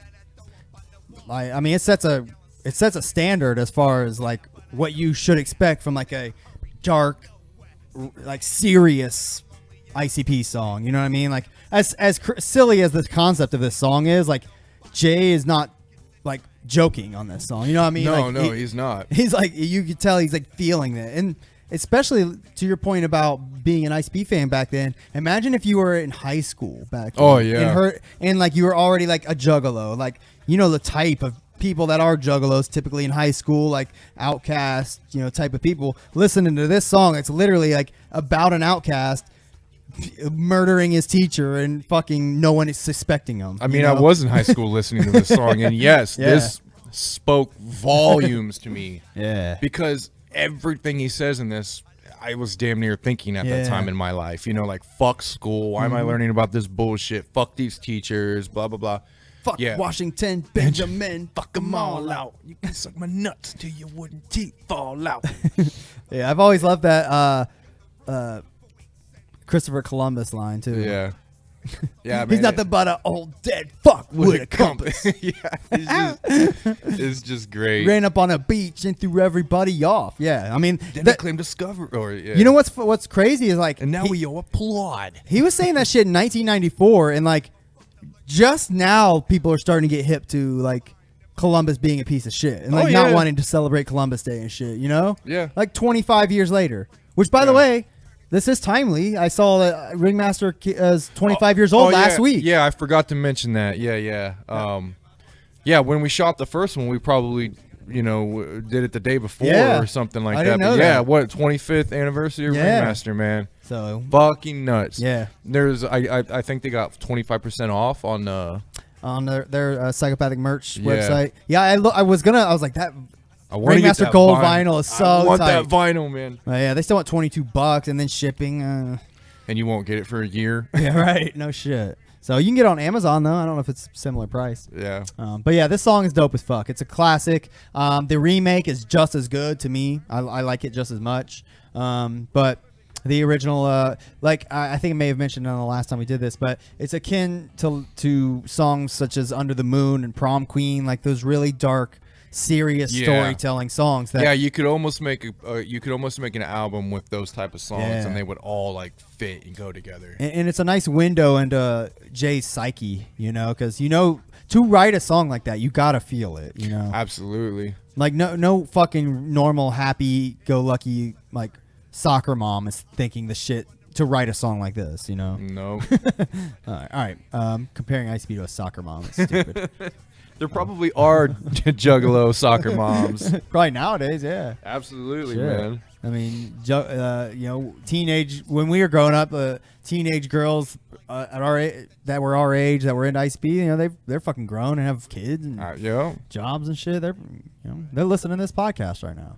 I mean, it sets a standard as far as like what you should expect from like a dark, like serious ICP song. You know what I mean? Like as silly as the concept of this song is, like Jay is not like joking on this song. You know what I mean? No, like, he's not. He's like, you could tell he's like feeling it. And especially to your point about being an ICP fan back then. Imagine if you were in high school back then. Oh, yeah. And like you were already like a juggalo, like the type of people that are juggalos typically in high school, like outcast, type of people. Listening to this song, it's literally like about an outcast murdering his teacher and fucking no one is suspecting him. I mean, I was in high school listening to this song, and yes, this spoke volumes to me. Yeah. Because everything he says in this, I was damn near thinking at that time in my life. Like, fuck school. Why am I learning about this bullshit? Fuck these teachers, blah, blah, blah. Fuck Washington, Benjamin, fuck them all out. You can suck my nuts till your wooden teeth fall out. Yeah, I've always loved that Christopher Columbus line, too. Yeah. Yeah, man. He's nothing but an old dead fuck with a compass. Yeah, it's just great. Ran up on a beach and threw everybody off. Yeah, I mean, Then they claim discovery. You know what's crazy is like, and now we all applaud. He was saying that shit in 1994, and like, just now people are starting to get hip to like Columbus being a piece of shit and like not wanting to celebrate Columbus Day and shit. Yeah. Like 25 years later, which by the way. This is timely. I saw that Ringmaster is 25 years old last week. Yeah, I forgot to mention that. Yeah. When we shot the first one, we probably, did it the day before or something like that. Didn't know that. 25th anniversary of Ringmaster, man. So fucking nuts. Yeah. There's, I think they got 25% off on their psychopathic merch website. Yeah, I was like that. Ringmaster Gold vinyl is so I want tight. that vinyl, man. Yeah, they still want $22 and then shipping. And you won't get it for a year. Yeah, right. No shit. So you can get it on Amazon though. I don't know if it's a similar price. Yeah. But yeah, this song is dope as fuck. It's a classic. The remake is just as good to me. I like it just as much. But the original, I think I may have mentioned on the last time we did this, but it's akin to songs such as Under the Moon and Prom Queen, like those really dark, serious storytelling songs. You could almost make an album with those type of songs, and they would all like fit and go together. And it's a nice window into Jay's psyche, because to write a song like that, you gotta feel it, Absolutely. Like no fucking normal, happy-go-lucky like soccer mom is thinking the shit to write a song like this, No. All right. Comparing ICP to a soccer mom is stupid. There probably are juggalo soccer moms. Probably nowadays, yeah. Absolutely, Sure. man. I mean, when we were growing up, teenage girls at our age, that were our age that were into ICP, they're fucking grown and have kids and jobs and shit. They're listening to this podcast right now.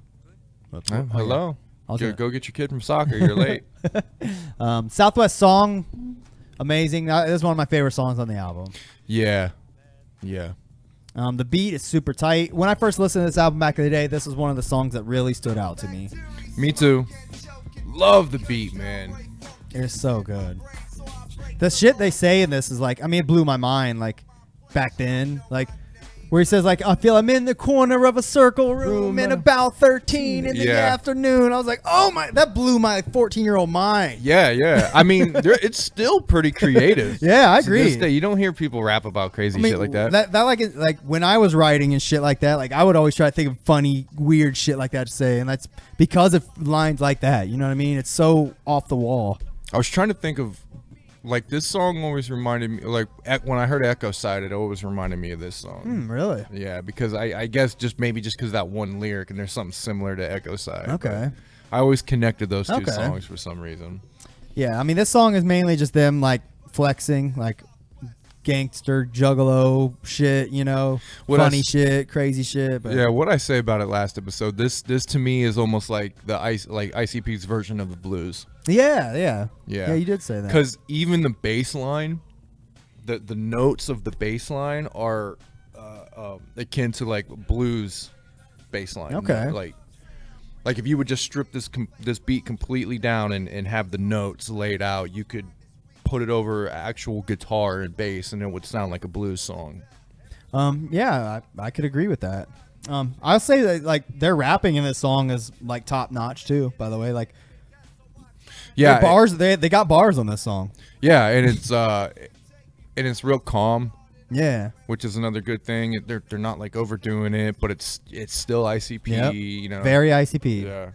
Hello. Go get your kid from soccer. You're late. Southwest Song, amazing. This is one of my favorite songs on the album. Yeah. The beat is super tight. When I first listened to this album back in the day, this was one of the songs that really stood out to me. Me too. Love the beat, man. It's so good. The shit they say in this is like, it blew my mind, like, back then. Like, where he says, like, I feel I'm in the corner of a circle room in about 13 in the afternoon. I was like, oh my, that blew my 14-year-old mind. Yeah. I mean, it's still pretty creative. Yeah, I agree. To this day, you don't hear people rap about crazy shit like that. That like when I was writing and shit like that, like I would always try to think of funny, weird shit like that to say. And that's because of lines like that. You know what I mean? It's so off the wall. I was trying to think of, like, this song always reminded me, like, when I heard Echo Side, it always reminded me of this song. Really? Yeah, because I guess just because that one lyric, and there's something similar to Echo Side. Okay. I always connected those two songs for some reason. Yeah, this song is mainly just them, like, flexing, like, gangster, juggalo shit, funny shit, crazy shit. But yeah, what I say about it last episode, this to me is almost like ICP's version of the blues. Yeah, you did say that. Because even the bass line, the notes of the bass line are akin to like blues bass line. Okay. Like if you would just strip this beat completely down and have the notes laid out, you could put it over actual guitar and bass, and it would sound like a blues song. Yeah, I could agree with that. I'll say that like their rapping in this song is like top notch too. By the way, like yeah, bars they got bars on this song. Yeah, and it's real calm. Yeah, which is another good thing. They're not like overdoing it, but it's still ICP. Yep. You know, very ICP. Yeah.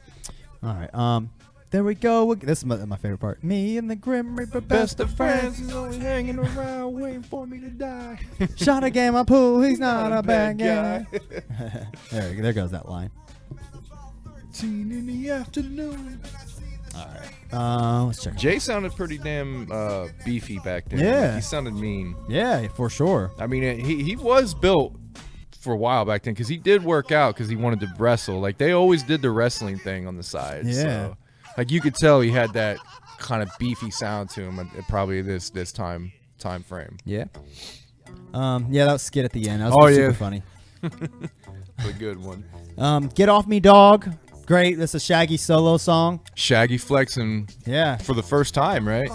All right. There we go. This is my favorite part. Me and the Grim Reaper, best of friends. He's only hanging around waiting for me to die. Shot a game of pool. He's not a bad guy. there goes that line. 10 in the afternoon. All right. Let's check. Jay sounded pretty damn beefy back then. Yeah. Like, he sounded mean. Yeah, for sure. I mean, he was built for a while back then because he did work out because he wanted to wrestle. Like, they always did the wressling thing on the side. Yeah. So, like, you could tell he had that kind of beefy sound to him at probably this time frame. Yeah. Yeah, that was skit at the end. That was super funny. A good one. Get Off Me Dog. Great. That's a Shaggy solo song. Shaggy flexing Yeah. for the first time, right?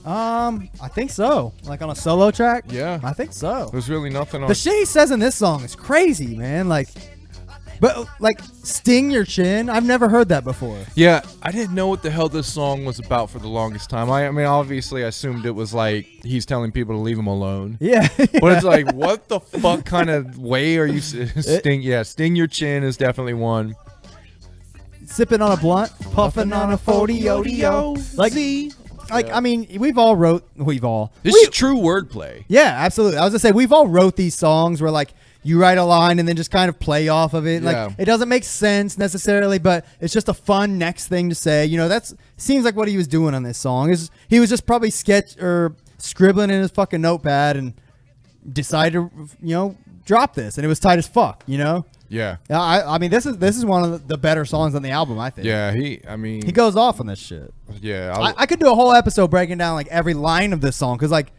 I think so. Like on a solo track? Yeah. I think so. There's really nothing on. The shit he says in this song is crazy, man. But sting your chin. I've never heard that before. Yeah, I didn't know what the hell this song was about for the longest time. I mean, obviously, I assumed it was like he's telling people to leave him alone. Yeah. But it's like, what the fuck kind of way are you sting? Yeah, sting your chin is definitely one. Sipping on a blunt, puffing on a 40-ODO. I mean, we've all. This is true wordplay. Yeah, absolutely. I was gonna say we've all wrote these songs where like you write a line and then just kind of play off of it. Yeah. Like it doesn't make sense necessarily, but it's just a fun next thing to say. You know, that's seems like what he was doing on this song. He was just probably scribbling in his fucking notepad and decided to drop this, and it was tight as fuck. You know. Yeah. I mean, this is one of the better songs on the album, I think. Yeah, he goes off on this shit. Yeah. I could do a whole episode breaking down like every line of this song because like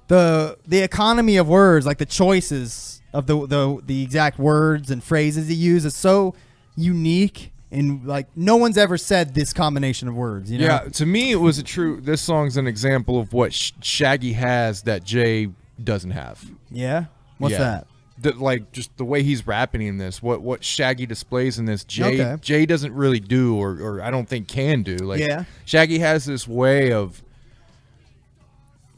the economy of words, like the choices of the exact words and phrases he uses is so unique and like no one's ever said this combination of words. You know? Yeah. To me, it was this song's an example of what Shaggy has that Jay doesn't have. Yeah. What's that? Like just the way he's rapping in this, what Shaggy displays in this, Jay doesn't really do, or I don't think can do. Like Shaggy has this way of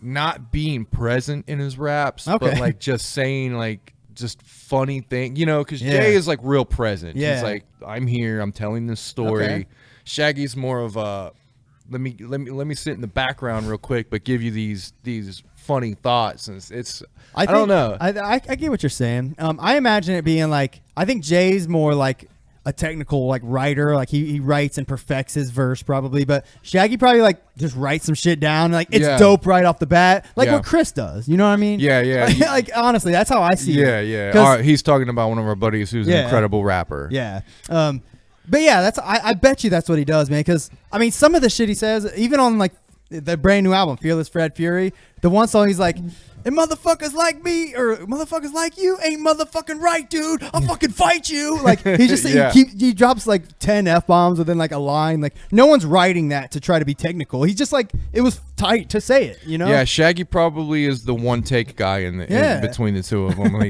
not being present in his raps, but like just saying like just funny thing, because Jay is like real present. He's like, I'm here, I'm telling this story. Okay. Shaggy's more of a let me sit in the background real quick, but give you these funny thoughts, and I don't know. I get what you're saying. I imagine it being like, I think Jay's more like a technical like writer, like he writes and perfects his verse probably, but Shaggy probably like just writes some shit down, like it's dope right off the bat, like what Chris does. You know what I mean? Yeah. Like honestly, that's how I see it. Yeah. He's talking about one of our buddies who's an incredible rapper. Yeah. But yeah, I bet you that's what he does, man. Because I mean, some of the shit he says, even on like the brand new album, Fearless Fred Fury, the one song he's like, and motherfuckers like me or motherfuckers like you ain't motherfucking right, dude. I'll fucking fight you. Like he just he drops like 10 F-bombs within like a line. Like no one's writing that to try to be technical. He's just like, it was tight to say it, you know? Yeah, Shaggy probably is the one take guy in between the two of them. Like,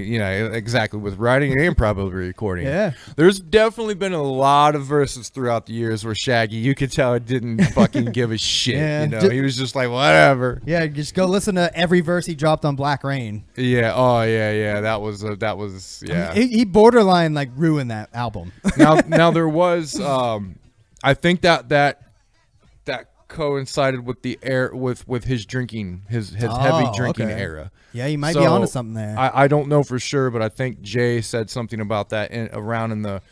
exactly, with writing and probably recording. Yeah. There's definitely been a lot of verses throughout the years where Shaggy, you could tell it didn't fucking give a shit. Yeah. He was just like, whatever. Yeah, just go listen to every verse he dropped on Black Rain. Yeah. Oh yeah. That was yeah. I mean, he borderline like ruined that album. now there was I think that coincided with the with his drinking, his heavy drinking era. Yeah, you might be onto something there. I don't know for sure, but I think Jay said something about that around in the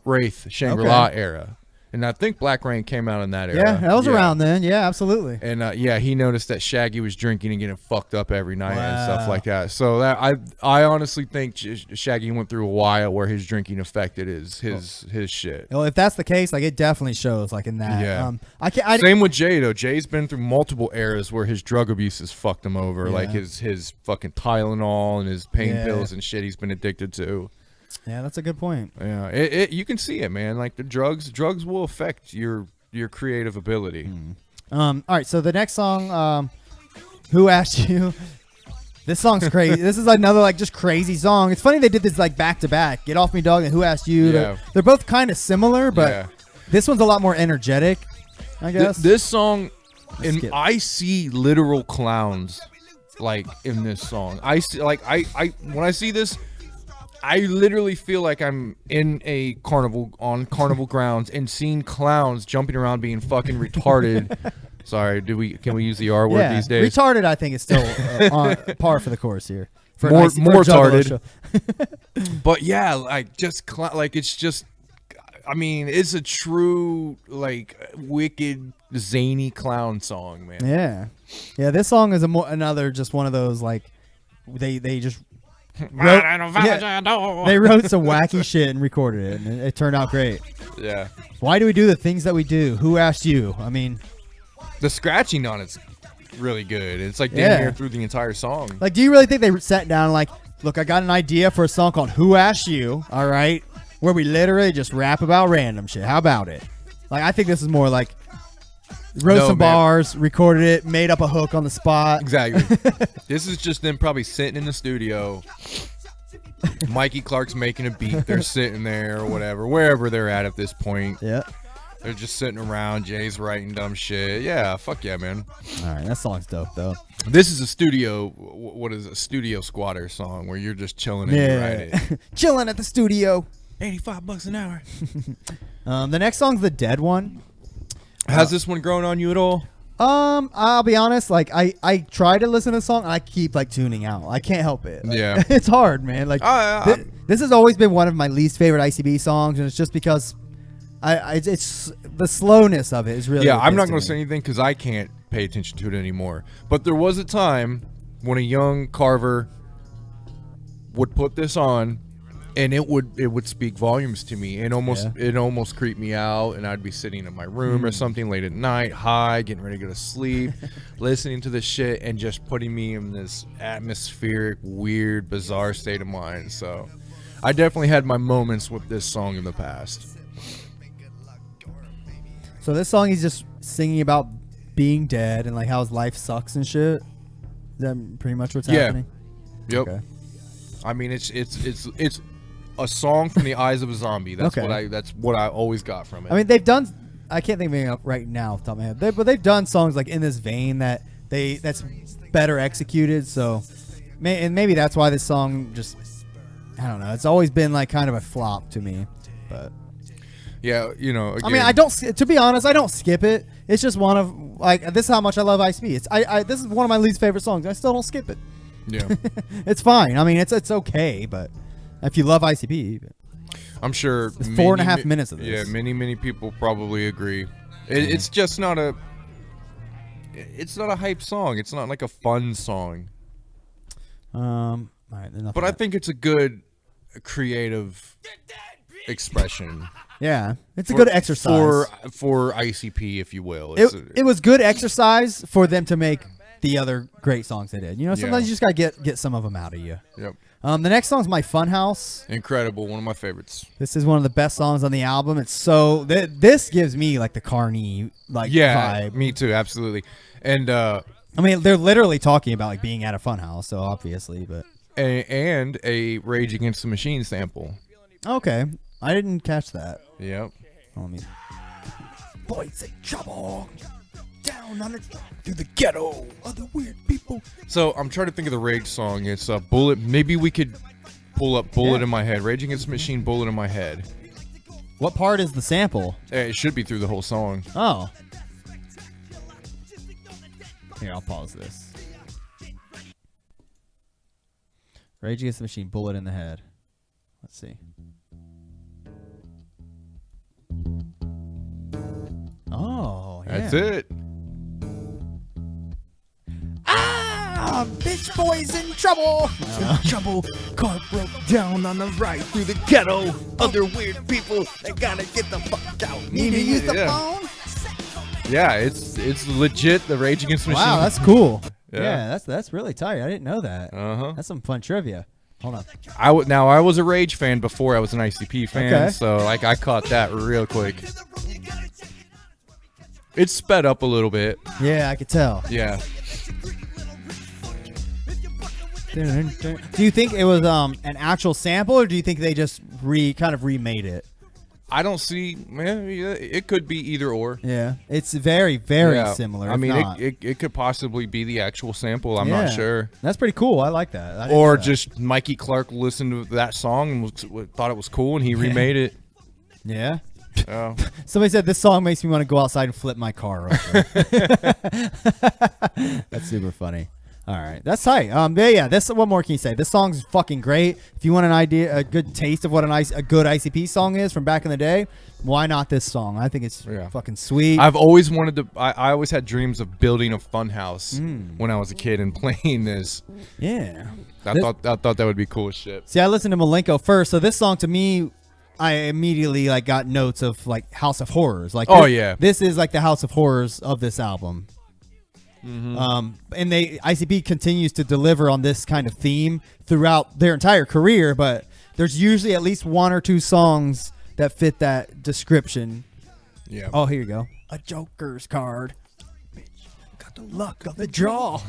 Wraith Shangri-La era. And I think Black Rain came out in that era. Yeah, that was around then. Yeah, absolutely. And he noticed that Shaggy was drinking and getting fucked up every night and stuff like that. So that I honestly think Shaggy went through a while where his drinking affected his shit. Well, if that's the case, like it definitely shows, like in that. Yeah. Same with Jay though. Jay's been through multiple eras where his drug abuse has fucked him over, like his fucking Tylenol and his pain pills and shit he's been addicted to. Yeah, that's a good point. Yeah, you can see it, man. Like the drugs will affect your creative ability. All right, so the next song, Who Asked You? This song's crazy. This is another like just crazy song. It's funny they did this like back to back. Get Off Me Dog and Who Asked You? Yeah. They're both kind of similar, but this one's a lot more energetic, I guess. This song, I see literal clowns like in this song. I see when I see this. I literally feel like I'm in a carnival on carnival grounds and seeing clowns jumping around being fucking retarded. Sorry, can we use the R word these days? Retarded, I think, is still on par for the course here. For more Juggalo retarded. But yeah, like just like it's just. I mean, it's a true like wicked zany clown song, man. Yeah. This song is another just one of those like they just. They wrote some wacky shit and recorded it, and it turned out great. Yeah. Why do we do the things that we do? Who asked you? I mean, the scratching on it's really good. It's like damn near through the entire song. Like, do you really think they sat down and like, look, I got an idea for a song called "Who Asked You"? All right, where we literally just rap about random shit. How about it? Like, I think this is more like. Wrote some bars, recorded it, made up a hook on the spot. Exactly. This is just them probably sitting in the studio. Mikey Clark's making a beat. They're sitting there or whatever, wherever they're at this point. Yeah. They're just sitting around. Jay's writing dumb shit. Yeah, fuck yeah, man. All right, that song's dope, though. This is a studio, what is it, a studio squatter song where you're just chilling and you write it. Chilling at the studio. $85 an hour. The next song's the Dead one. Has this one grown on you at all? I'll be honest. Like, I try to listen to the song, and I keep like tuning out. I can't help it. Like, yeah, it's hard, man. Like, this has always been one of my least favorite ICB songs, and it's just because it's the slowness of it is really. Yeah, I'm not going to say anything because I can't pay attention to it anymore. But there was a time when a young Carver would put this on. And it would speak volumes to me, and it almost creeped me out. And I'd be sitting in my room or something late at night, high, getting ready to go to sleep, listening to this shit, and just putting me in this atmospheric, weird, bizarre state of mind. So, I definitely had my moments with this song in the past. So this song, he's just singing about being dead and like how his life sucks and shit. Is that pretty much what's happening? Yep. Okay. I mean, it's a song from the eyes of a zombie. That's what I always got from it. I mean, they've done. I can't think of anything right now off the top of my head. But they've done songs like in this vein that's better executed. So, maybe that's why this song just. I don't know. It's always been like kind of a flop to me. But yeah, you know. Again, I mean, I don't. To be honest, I don't skip it. It's just one of like this is how much I love ICP. This is one of my least favorite songs. I still don't skip it. Yeah, it's fine. I mean, it's okay, but. If you love ICP, I'm sure it's 4.5 minutes of this. Yeah, many people probably agree. It's just not a. It's not a hype song. It's not like a fun song. All right, but I think it's a good creative expression. Yeah, it's a good exercise for ICP, if you will. It was good exercise for them to make the other great songs they did. You know, sometimes you just gotta get some of them out of you. Yep. The next song is My Funhouse. Incredible, one of my favorites. This is one of the best songs on the album. It's so this gives me like the Carney vibe. Me too, absolutely. And I mean, they're literally talking about like being at a funhouse, so obviously, but and a Rage Against the Machine sample. Okay, I didn't catch that. Yep. Let me. Boys in trouble. Down on it through the ghetto. Other weird people. So I'm trying to think of the Rage song. It's a Bullet. Maybe we could pull up Bullet in My Head. Rage Against the Machine, Bullet in My Head. What part is the sample? It should be through the whole song. Oh. Here, I'll pause this. Rage Against the Machine, Bullet in the Head. Let's see. Oh, yeah. That's it. Bitch boys in trouble. Trouble. Car broke down on the right through the ghetto. Other weird people, they gotta get the fuck out. Need to use the phone. Yeah, it's legit the Rage Against the Machine. Wow, that's cool. Yeah, that's really tight. I didn't know that. Uh-huh. That's some fun trivia. Hold on. I was a Rage fan before I was an ICP fan, so like I caught that real quick. It's sped up a little bit. Yeah, I could tell. Yeah. Do you think it was an actual sample, or do you think they just kind of remade it? I don't see. Man, it could be either or. Yeah, it's very, very similar. I mean, it could possibly be the actual sample. I'm not sure. That's pretty cool. I like that. Or just Mikey Clark listened to that song and thought it was cool, and he remade it. Yeah. Oh. Somebody said this song makes me want to go outside and flip my car over. That's super funny. All right, that's tight. This. What more can you say? This song's fucking great. If you want an idea, a good taste of what a good ICP song is from back in the day, why not this song? I think it's fucking sweet. I've always wanted to. I always had dreams of building a funhouse when I was a kid and playing this. Yeah, I thought that would be cool as shit. See, I listened to Malenko first, so this song to me, I immediately got notes of House of Horrors. This is the House of Horrors of this album. Mm-hmm. And ICP continues to deliver on this kind of theme throughout their entire career, but there's usually at least one or two songs that fit that description. Yeah. Oh, here you go. A Joker's card. Bitch, got the luck of the draw.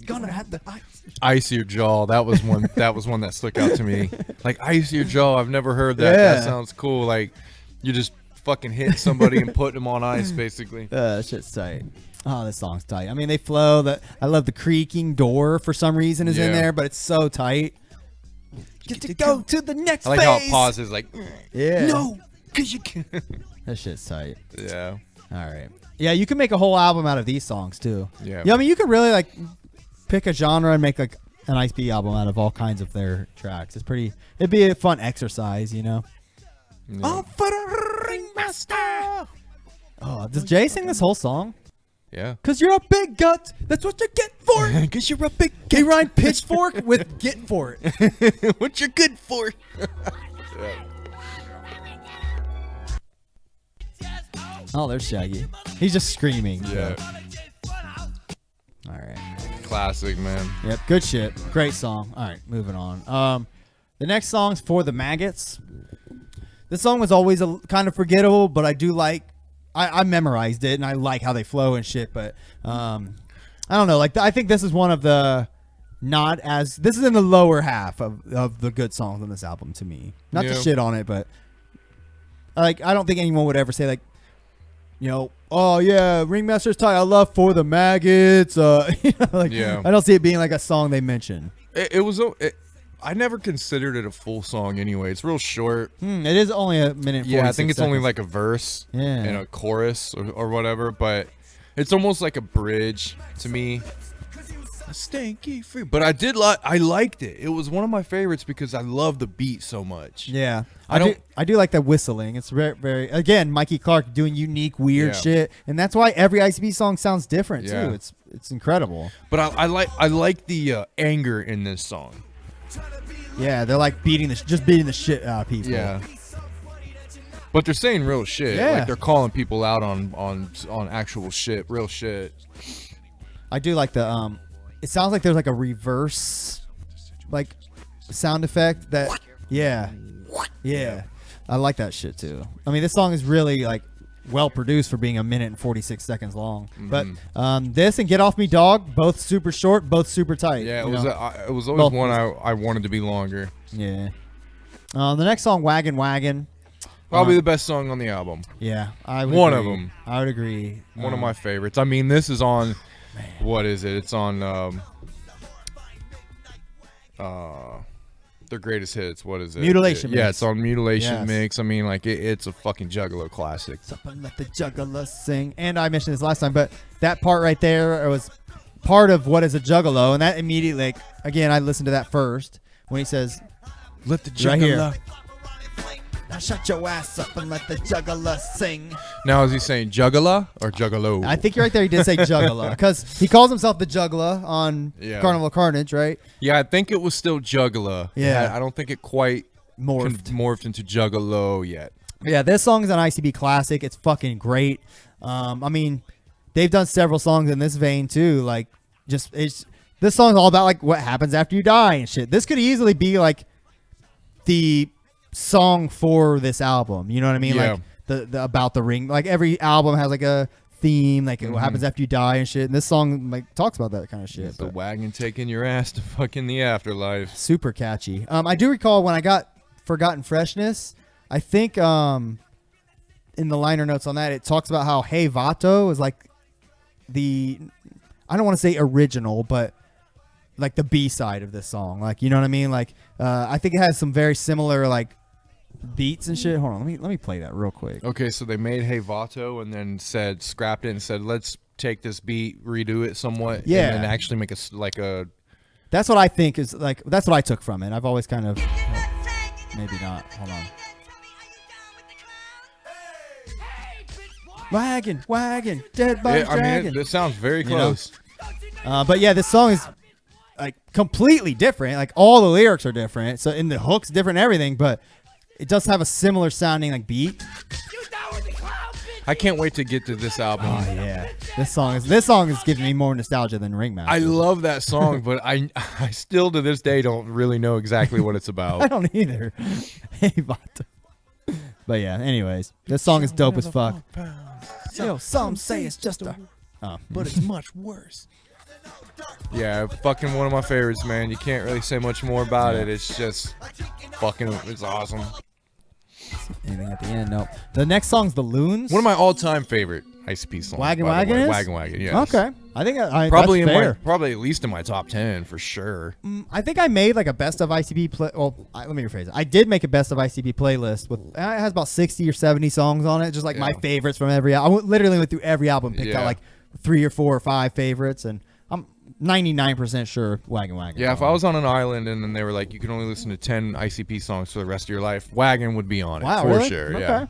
Gonna have the ice your jaw. That was one. That was one that stuck out to me. Ice your jaw. I've never heard that. Yeah. That sounds cool. You just fucking hit somebody and put them on ice, basically. Shit's tight. Oh, this song's tight. I mean, they flow. I love the creaking door for some reason is in there, but it's so tight. Get to go to the next phase. I like how it pauses. Yeah. No, because you can't. That shit's tight. Yeah. All right. Yeah, you can make a whole album out of these songs too. Yeah. I mean, you could really pick a genre and make an ICP album out of all kinds of their tracks. It'd be a fun exercise, Yeah. Oh, for the Ringmaster. Oh, does Jay sing this whole song? Yeah. Cause you're a big gut. That's what you get for it. Cause you're a big gut. He rhymed pitchfork with get for it. What you're good for. Oh, there's Shaggy. He's just screaming. Yeah. All right. Classic, man. Yep. Good shit. Great song. All right. Moving on. The next song's For the Maggots. This song was always kind of forgettable, but I do like. I memorized it and I like how they flow and shit, but I don't know. I think this is one of the this is in the lower half of the good songs on this album to me. Not to shit on it, but I don't think anyone would ever say oh yeah, Ringmaster's tight. I love For the Maggots. I don't see it being a song they mention. I never considered it a full song anyway. It's real short. It is only a minute. Yeah, I think it's seconds. only a verse and a chorus or whatever, but it's almost like a bridge to me. A stanky free. But I liked it. It was one of my favorites because I love the beat so much. Yeah. I do like that whistling. It's very, very, again, Mikey Clark doing unique, weird shit. And that's why every ICP song sounds different too. It's incredible. But I like the anger in this song. Yeah, they're beating the shit out of people. Yeah. But they're saying real shit. Yeah. They're calling people out on actual shit, real shit. I do like the it sounds like there's a reverse sound effect that yeah. I like that shit too. I mean, this song is really well produced for being a minute and 46 seconds long. But this and Get Off Me Dog, both super short, both super tight. Yeah, it was always one I wanted to be longer. Yeah. The next song, Wagon Wagon. Probably the best song on the album. Yeah, I would one agree. of them. I would agree. One of my favorites. I mean, this is on. What is it? It's on their greatest hits. What is it? Mutilation Mix. Yeah, it's on Mutilation Mix. I mean, it's a fucking Juggalo classic. Something let the Juggalo sing. And I mentioned this last time, but that part right there was part of What is a Juggalo, and that immediately, again, I listened to that first when he says, "Let the Juggalo." Right here. Now shut your ass up and let the Juggalo sing. Now, is he saying Juggalo or Juggalo? I think right there he did say Juggalo because he calls himself the Juggalo on Carnival Carnage, right? Yeah, I think it was still Juggalo. Yeah. I don't think it quite morphed into Juggalo yet. Yeah, this song is an ICB classic. It's fucking great. I mean, they've done several songs in this vein too. This song's all about what happens after you die and shit. This could easily be the song for this album. You know what I mean? Yeah. The about the ring. Every album has a theme, what happens after you die and shit. And this song talks about that kind of shit. It's the wagon taking your ass to fucking the afterlife. Super catchy. I do recall when I got Forgotten Freshness, I think in the liner notes on that, it talks about how Hey Vato is like the, I don't want to say original, but like the B-side of this song. Like, you know what I mean? Like, I think it has some very similar like beats and shit. Hold on, let me play that real quick. Okay, so they made Hey Vato and then scrapped it and said, let's take this beat, redo it somewhat, Yeah. and then actually make a. That's what I think is like. That's what I took from it. I've always kind of maybe not. Hold on. Wagon, dead body dragon. This sounds very close. But yeah, this song is like completely different. Like all the lyrics are different. So in the hook's different, and everything, but it does have a similar sounding like beat. I can't wait to get to this album. Oh yeah, this song is giving me more nostalgia than Ringmaster. I love that song, but I still to this day don't really know exactly what it's I about. don't either. Hey, Vato. But yeah, anyways, this song is dope as fuck. Yo, some say it's just a, but it's much worse. Yeah, fucking one of my favorites, man. You can't really say much more about it. It's just fucking, it's awesome. anything at the end. No. The next song's The Loons. One of my all-time favorite ICP songs. Wagon by the Wagon way. is? Wagon Wagon, yes. Okay. I think Probably that's in fair. probably at least in my top 10 for sure. I think I made like a best of ICP play. Well, let me rephrase it. I did make a best of ICP playlist with it has about 60 or 70 songs on it, just like my favorites from every album. I literally went through every album, picked out like 3 or 4 or 5 favorites, and I'm 99% sure Wagon Wagon. Yeah, if I was on an island and then they were like, you can only listen to 10 ICP songs for the rest of your life, Wagon would be on it for really? sure. Okay. Yeah.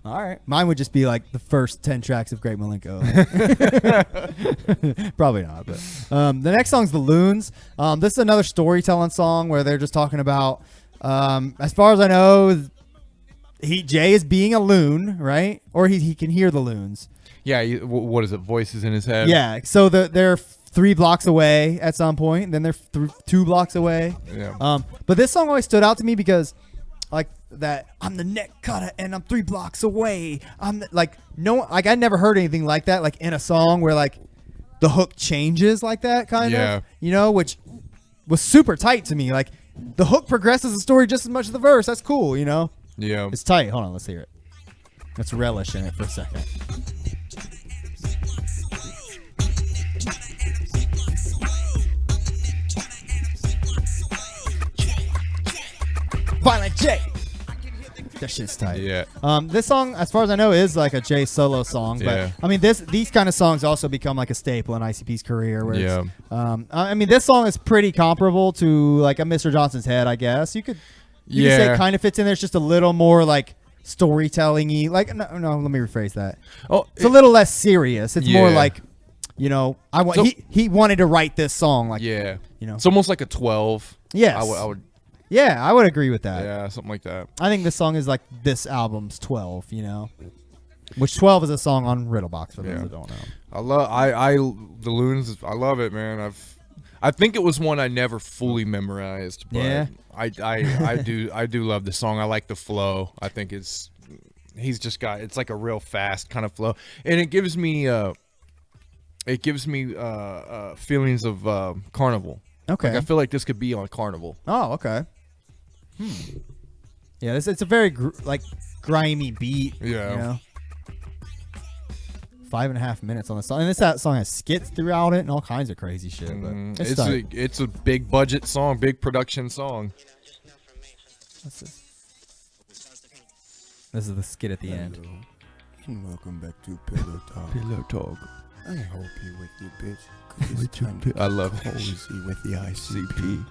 All right. Mine would just be like the first 10 tracks of Great Malenko. Probably not. But the next song's The Loons. This is another storytelling song where they're just talking about, as far as I know, Jay is being a loon, right? Or he can hear the loons. Yeah, what is it? Voices in his head? Yeah. So they're 3 blocks away at some point, and then they're 2 blocks away. Yeah. But this song always stood out to me because, like, that I'm the neck cutter and I'm 3 blocks away. I never heard anything like that, like in a song where like the hook changes like that kind of, you know, which was super tight to me. Like the hook progresses the story just as much as the verse. That's cool, you know? Yeah. It's tight. Hold on, let's hear it. Let's relish in it for a second. Violent J. That shit's tight. Yeah. This song, as far as I know, is like a Jay solo song. But Yeah. I mean, these kind of songs also become like a staple in ICP's career. Where Yeah. I mean, this song is pretty comparable to like a Mr. Johnson's Head, I guess. You could say it kind of fits in there. It's just a little more like storytelling-y. Like no, let me rephrase that. Oh, It's a little less serious. It's more Yeah. like, you know, he wanted to write this song. Like, yeah. you know, It's almost like a 12. yes. I would. Yeah, I would agree with that. Yeah, something like that. I think this song is like this album's 12, you know, which 12 is a song on Riddlebox for those who don't know. The Loons. I love it, man. I think it was one I never fully memorized, but Yeah. I do love the song. I like the flow. I think he's just got, it's like a real fast kind of flow, and it gives me feelings of Carnival. Okay. Like I feel like this could be on Carnival. Oh, okay. Yeah, it's a very grimy beat. Yeah. You know? 5.5 minutes on the song, and that song has skits throughout it and all kinds of crazy shit. But It's a big budget song, big production song. What's this? This is the skit at the end. And welcome back to Pillow Talk. Pillow Talk. I hope you with you, bitch. 'Cause it's time to I love cozy with the ICP.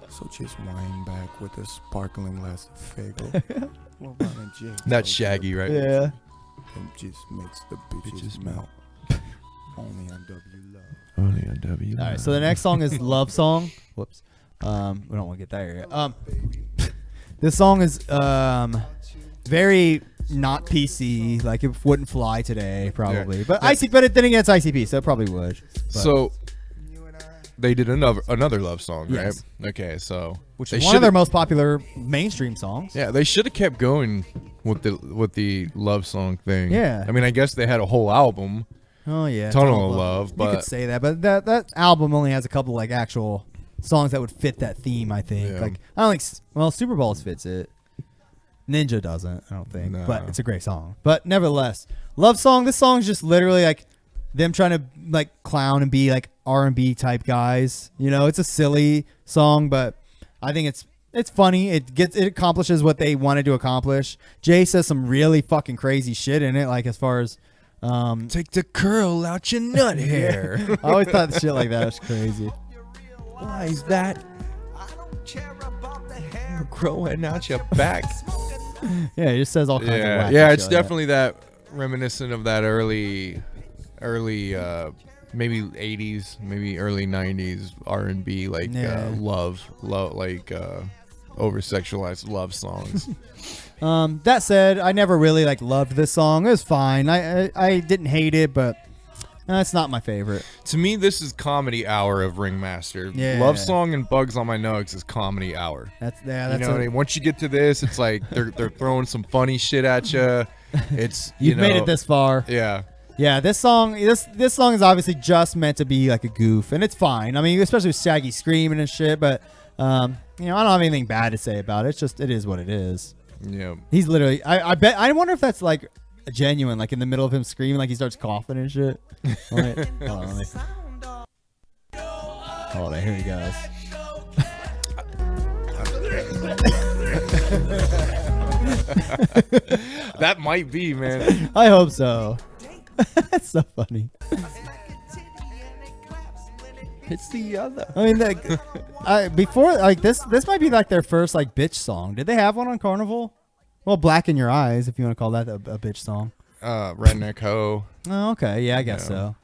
So just wind back with a sparkling glass of Fagel. Well, Ron and Jay That's Shaggy, right? Yeah. and just makes the bitches melt. Only on W Love. Only on W. All right, so the next song is Love Song. Whoops. We don't want to get there yet. This song is very not PC. Like it wouldn't fly today, probably. Yeah. But but then again, it's ICP, so it probably would. But. So they did another love song, Yes. right? Okay, so Which is one of their most popular mainstream songs. Yeah, they should have kept going with the love song thing. Yeah. I mean, I guess they had a whole album. Oh yeah, Tunnel of Love, you but could say that, but that album only has a couple like actual songs that would fit that theme. I think. Yeah. Like I don't think Super Balls fits it. Ninja doesn't, I don't think. No. But it's a great song. But nevertheless, love song. This song's just literally like them trying to like clown and be like R&B type guys. You know, it's a silly song, but I think it's funny. It accomplishes what they wanted to accomplish. Jay says some really fucking crazy shit in it, like as far as take the curl out your nut hair. I always thought shit like that was crazy. Why is that growing out your back? Yeah, he just says all kinds of wacky yeah. It's shit definitely that reminiscent of that early maybe 80s, maybe early 90s R&B like love like over sexualized love songs. That said, I never really like loved this song. It was fine. I didn't hate it, but it's not my favorite. To me, this is comedy hour of Ringmaster. Yeah. Love Song and Bugs on My Nugs is comedy hour. That's you know what I mean? Once you get to this, it's like they're throwing some funny shit at you. It's You've made it this far. Yeah. Yeah, this song is obviously just meant to be like a goof, and it's fine. I mean, especially with Shaggy screaming and shit, but you know, I don't have anything bad to say about it. It's just, it is what it is. Yeah. He's literally, I wonder if that's like genuine, like in the middle of him screaming, like he starts coughing and shit. Hold on, here he goes. That might be, man. I hope so. That's so funny. It's the other. I mean, like, before, like this might be like their first like bitch song. Did they have one on Carnival? Well, Black in Your Eyes, if you want to call that a bitch song. Redneck Ho. Oh, okay. Yeah, I guess so.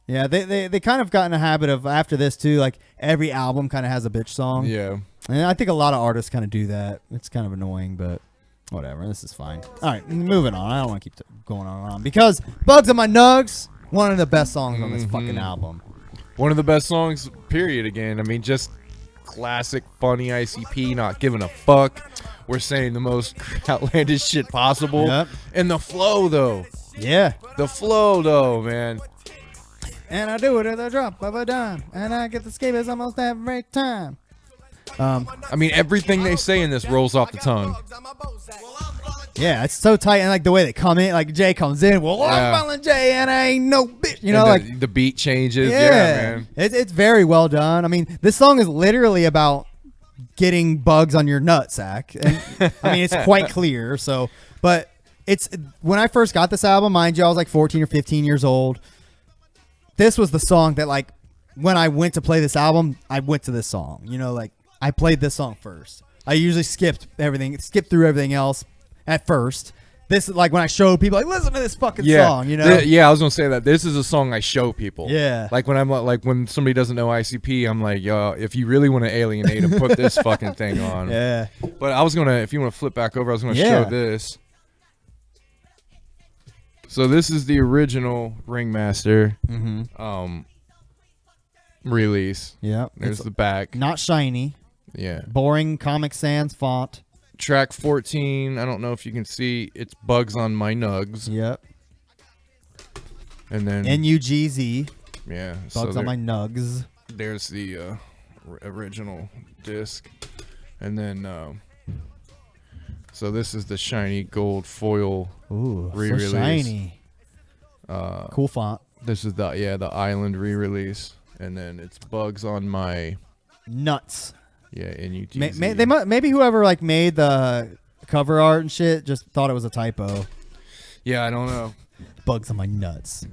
Yeah, they kind of got in a habit of, after this too, like every album kind of has a bitch song. Yeah. And I think a lot of artists kind of do that. It's kind of annoying, but whatever. This is fine. All right, moving on. I don't want to keep going on and on. Because Bugs on My Nugs, one of the best songs on this fucking album. One of the best songs, period, again. I mean, just classic, funny ICP, not giving a fuck. We're saying the most outlandish shit possible. Yep. And the flow, though. Yeah. The flow, though, man. And I do it at the drop of a dime. And I get the scabies almost every time. I mean, everything they say in this rolls off the tongue. Yeah, it's so tight. And like the way they come in, like Jay comes in, well, I'm Violent Jay and I ain't no bitch. You know, and the beat changes. Yeah, man. It's very well done. I mean, this song is literally about getting bugs on your nutsack. And I mean, it's quite clear. So, but it's, when I first got this album, mind you, I was like 14 or 15 years old. This was the song that, like, when I went to play this album, I went to this song. You know, like, I played this song first. I usually skipped through everything else at first. This is like when I showed people, like, listen to this fucking song, you know? I was gonna say that this is a song I show people. Yeah. Like when I'm like, when somebody doesn't know ICP, I'm like, yo, if you really want to alienate them, put this fucking thing on. Yeah. But I was gonna, if you want to flip back over, I was gonna show this. So this is the original Ringmaster release. Yeah. There's the back. Not shiny. Yeah. Boring Comic Sans font. Track 14. I don't know if you can see. It's Bugs on My Nugs. Yep. And then NUGZ. Yeah. Bugs on My Nugs. There's the original disc. And then so this is the shiny gold foil re-release. So shiny. Cool font. This is the Island re-release. And then it's Bugs on My Nuts. Yeah, NUTZ. Maybe whoever like made the cover art and shit just thought it was a typo. Yeah, I don't know. Bugs on My Nuts.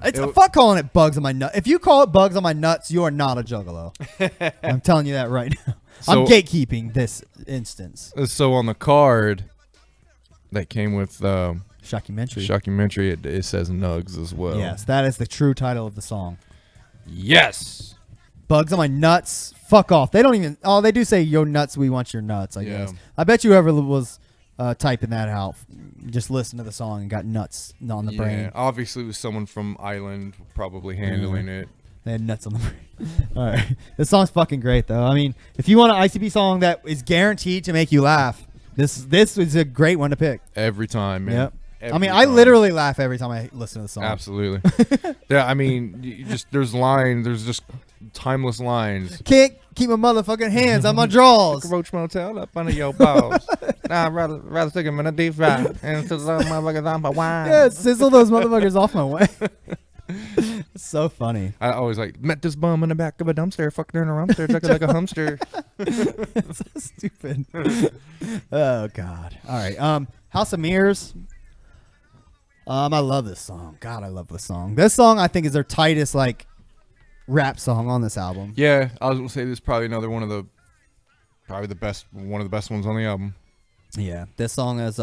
Fuck calling it Bugs on My Nuts. If you call it Bugs on My Nuts, you are not a juggalo. I'm telling you that right now. I'm gatekeeping this instance. So on the card that came with Shockumentary, it says Nugs as well. Yes, that is the true title of the song. Yes. Bugs on My Nuts. Fuck off. They don't even. Oh, they do say yo nuts. We want your nuts. I guess. I bet you whoever was typing that out just listened to the song and got nuts on the brain. Obviously, it was someone from Island probably handling it. They had nuts on the brain. All right. This song's fucking great though. I mean, if you want an ICP song that is guaranteed to make you laugh, this is a great one to pick. Every time, man. Yep. Every I literally laugh every time I listen to the song. Absolutely. Yeah, I mean, there's lines. There's just timeless lines. Can't keep my motherfucking hands on my drawers. Roach motel up under your balls. Nah, I'd rather stick them in a deep fry and sizzle those motherfuckers on my wine. Yeah, sizzle those motherfuckers off my way. It's so funny. I always met this bum in the back of a dumpster, fucked her in a rumster, took it like a humster. It's so stupid. Oh God. All right. House of Mirrors. I love this song. God, I love this song. This song I think is their tightest rap song on this album. Yeah, I was gonna say this is probably one of the best ones on the album. Yeah, this song is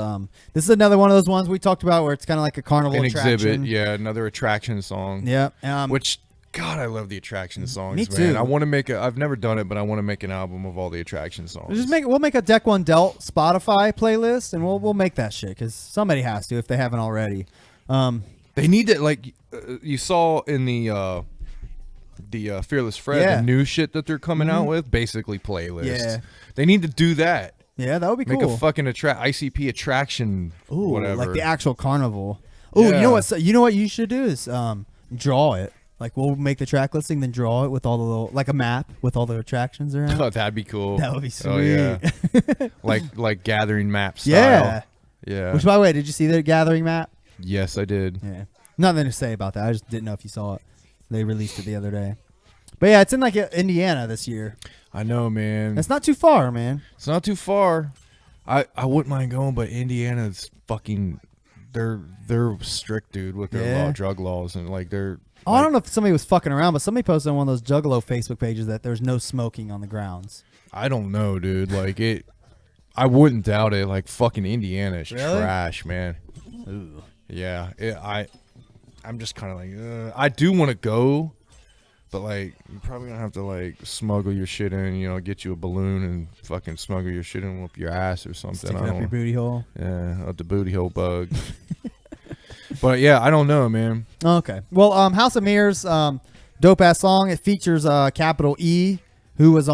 this is another one of those ones we talked about where it's kind of like a carnival attraction. Exhibit, yeah, another attraction song. Yeah, which God, I love the attraction songs. Me too. Man. I want to make I've never done it, but I want to make an album of all the attraction songs. We'll make a Deck One Dealt Spotify playlist, and we'll make that shit because somebody has to if they haven't already. They need to you saw in the Fearless Fred, the new shit that they're coming out with, basically playlists. Yeah, they need to do that. Yeah, that would be cool. Make a fucking ICP attraction, whatever. Like the actual carnival. Oh, yeah. You know what you should do is draw it. Like we'll make the track listing, then draw it with all the little a map with all the attractions around. Oh, that'd be cool. That would be sweet. Oh yeah, like gathering map style. Yeah, yeah. Which, by the way, did you see the gathering map? Yes, I did. Yeah, nothing to say about that. I just didn't know if you saw it. They released it the other day. But yeah, it's in Indiana this year. I know, man. It's not too far, man. It's not too far. I wouldn't mind going, but Indiana's fucking they're strict, dude, with their drug laws and they're. Oh, I don't know if somebody was fucking around, but somebody posted on one of those Juggalo Facebook pages that there's no smoking on the grounds. I don't know, dude. I wouldn't doubt it. Fucking Indiana is trash, man. Ooh. Yeah, I'm just kind of I do want to go, but you're probably gonna have to smuggle your shit in, get you a balloon and fucking smuggle your shit in up your ass or something. Stick it up your booty hole. Yeah, up the booty hole bug. But yeah, I don't know, man. Okay. Well, House of Mirrors, dope ass song. It features Capital E, who was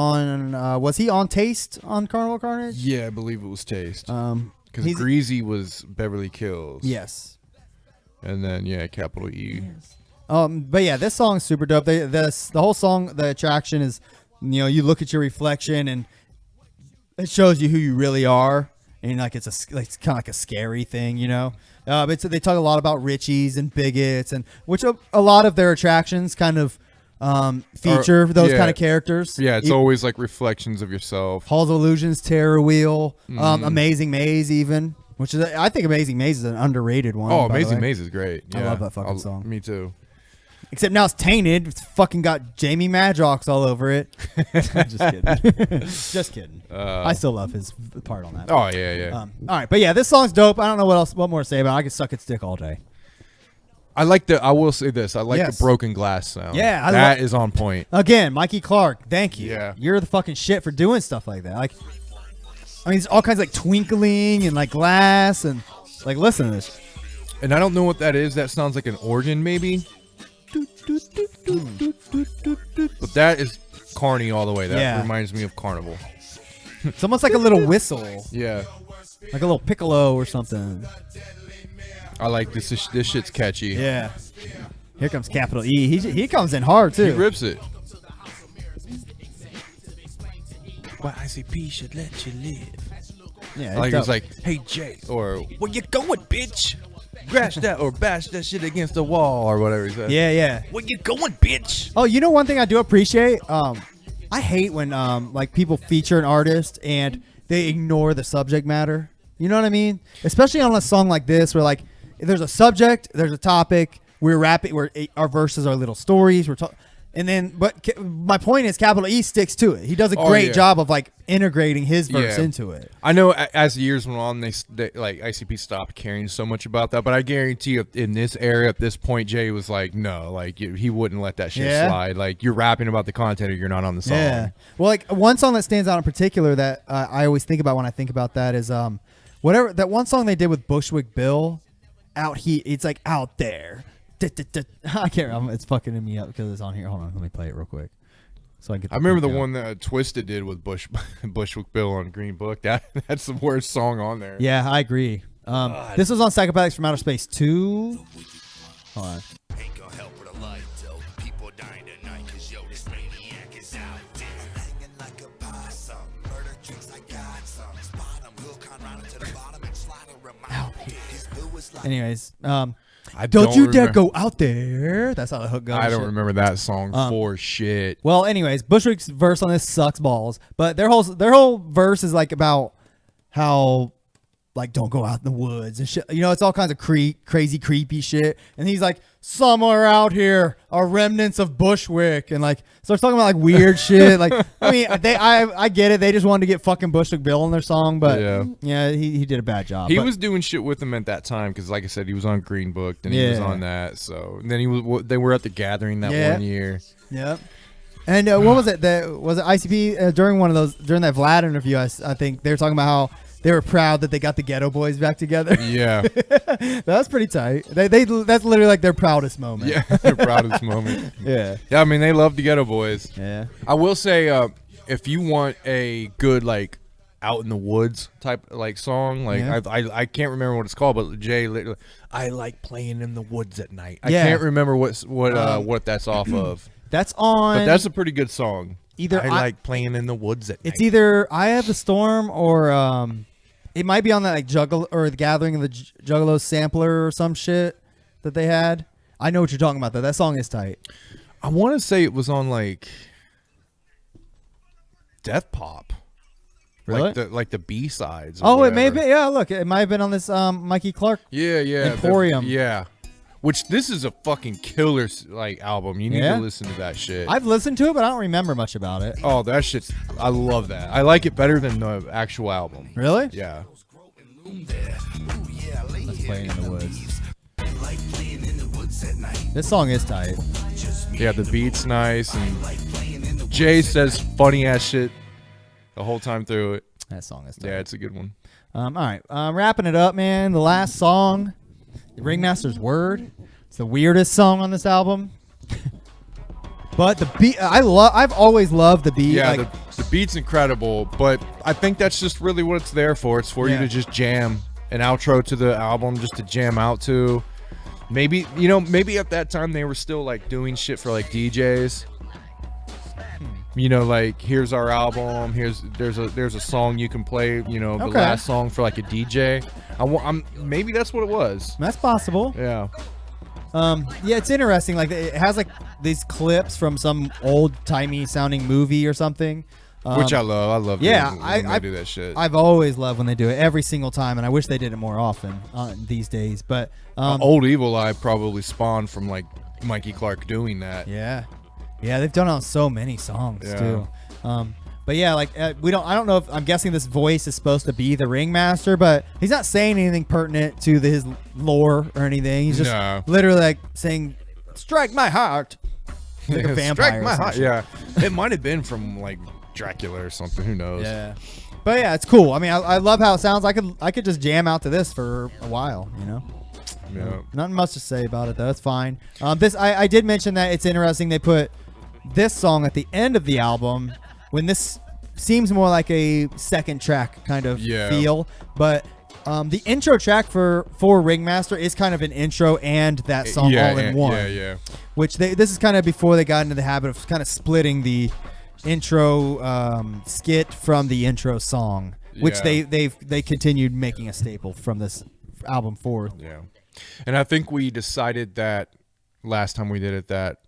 he on Taste on Carnival Carnage? Yeah, I believe it was Taste. Because Greasy was Beverly Kills. Yes. And then Capital E. Yes. But yeah, this song's super dope. The whole song, the attraction is, you look at your reflection and it shows you who you really are, and it's kind of like a scary thing, they talk a lot about Richies and bigots, and which a lot of their attractions kind of feature those kind of characters. Yeah, it's always reflections of yourself. Halls of Illusions, Terror Wheel, Amazing Maze, even. Which is, I think Amazing Maze is an underrated one. Oh, Amazing Maze is great. Yeah. I love that fucking song. Me too. Except now it's tainted. It's fucking got Jamie Madrox all over it. Just kidding. Just kidding. I still love his part on that. Oh, yeah. All right, but yeah, this song's dope. I don't know what more to say about it. I could suck its dick all day. I will say this. I like the broken glass sound. Yeah. That is on point. Again, Mikey Clark, thank you. Yeah. You're the fucking shit for doing stuff like that. There's all kinds of twinkling and glass and listen to this. And I don't know what that is. That sounds like an organ maybe. But that is Carney all the way. That reminds me of Carnival. It's almost like a little whistle. Yeah. Like a little piccolo or something. I like this. This shit's catchy. Yeah. Here comes Capital E. He comes in hard too. He rips it. Why ICP should let you live. Yeah. He's like, hey Jay, or where you going, bitch? Crash that or bash that shit against the wall or whatever he said. Yeah. Where you going, bitch? Oh, one thing I do appreciate. I hate when people feature an artist and they ignore the subject matter. You know what I mean? Especially on a song like this, where there's a subject, there's a topic. We're rapping. Our verses are little stories. But my point is, Capital E sticks to it. He does a great job of integrating his verse into it. I know as the years went on, they ICP stopped caring so much about that. But I guarantee you, in this era, at this point, Jay was no, he wouldn't let that shit slide. You're rapping about the content, or you're not on the song. Yeah. Well, one song that stands out in particular that I always think about when I think about that is whatever that one song they did with Bushwick Bill, it's out there. I can't remember. It's fucking me up because it's on here. Hold on, let me play it real quick. So I remember the one that Twiztid did with Bushwick Bill on Green Book. That's the worst song on there. Yeah, I agree. This was on Psychopathics from Outer Space 2. Hold on. Anyways, I don't you dare remember- go out there. That's how the hook goes. I don't Shit. remember that song for shit. Well, anyways, Bushwick's verse on this sucks balls, but their whole verse is like about how like don't go out in the woods and shit. You know, it's all kinds of crazy creepy shit. And he's like, somewhere out here are remnants of Bushwick, and like starts talking about like weird shit. Like, I mean, I get it. They just wanted to get fucking Bushwick Bill in their song, but yeah, he did a bad job. He was doing shit with them at that time because, like I said, he was on Green Book and he was on that. So and then they were at the Gathering that one year. Yep. And what was it? Was it ICP during that Vlad interview? I think they were talking about how they were proud that they got the Ghetto Boys back together. Yeah, that's pretty tight. They that's literally like their proudest moment. Yeah, their proudest moment. Yeah. I mean, they love the Ghetto Boys. Yeah. I will say, if you want a good like out in the woods type like song, like I can't remember what it's called, but Jay literally, I like playing in the woods at night. I can't remember what that's off of. That's on. But that's a pretty good song. Either I like playing in the woods at night. It's either Eye of the Storm or it might be on that like the Gathering of the Juggalos sampler or some shit that they had. I know what you're talking about though. That song is tight. I want to say it was on like Death Pop. Really? Like the B-sides. Oh, it may have been. Yeah, look, it might have been on this Mikey Clark. Yeah. Emporium. Which this is a fucking killer like album. You need to listen to that shit. I've listened to it, but I don't remember much about it. Oh, that shit's. I love that. I like it better than the actual album. Really? Yeah. Let's play in the woods. This song is tight. Yeah, the beat's nice, and Jay says funny ass shit the whole time through it. That song is tight. Yeah, it's a good one. All right, wrapping it up, man. The last song, Ringmaster's Word. It's the weirdest song on this album. But the beat, I've always loved the beat. Yeah, like, the beat's incredible, but I think that's just really what it's there for. It's for you to just jam an outro to the album, just to jam out to. Maybe at that time they were still like doing shit for like DJs. You know, like here's our album. There's a song you can play. You know, the last song for like a DJ. Maybe that's what it was. That's possible. Yeah. Yeah, it's interesting. Like it has like these clips from some old timey sounding movie or something. Which I love. I love. Yeah, when they do that shit. I've always loved when they do it every single time, and I wish they did it more often these days. But Old Evil Eye probably spawned from like Mikey Clark doing that. Yeah, they've done it on so many songs too. But yeah, like I don't know if I'm guessing this voice is supposed to be the Ringmaster, but he's not saying anything pertinent to his lore or anything. He's just literally like saying, "Strike my heart." Like a vampire. Strike my heart. Yeah, it might have been from like Dracula or something. Who knows? Yeah, but yeah, it's cool. I mean, I love how it sounds. I could just jam out to this for a while. You know. Yeah. Nothing much to say about it though. It's fine. I did mention that it's interesting they put this song at the end of the album when this seems more like a second track kind of feel, but the intro track for Ringmaster is kind of an intro and that song all in one. Yeah. Which this is kind of before they got into the habit of kind of splitting the intro skit from the intro song, which they continued making a staple from this album forward. Yeah. And I think we decided that last time we did it that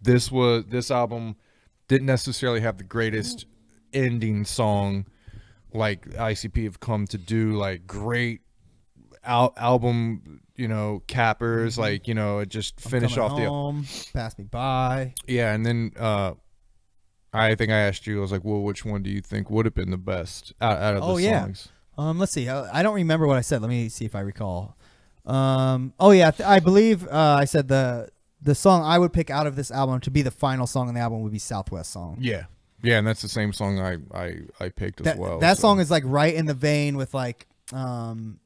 this album didn't necessarily have the greatest ending song like ICP have come to do, like great album, cappers, like, just finish off home, Pass Me By. Yeah, and then I think I asked you, I was like, well, which one do you think would have been the best out of the songs? Let's see. I don't remember what I said. Let me see if I recall. I believe I said the song I would pick out of this album to be the final song on the album would be Southwest Song. Yeah, and that's the same song I picked as well. That song is like right in the vein with like I'm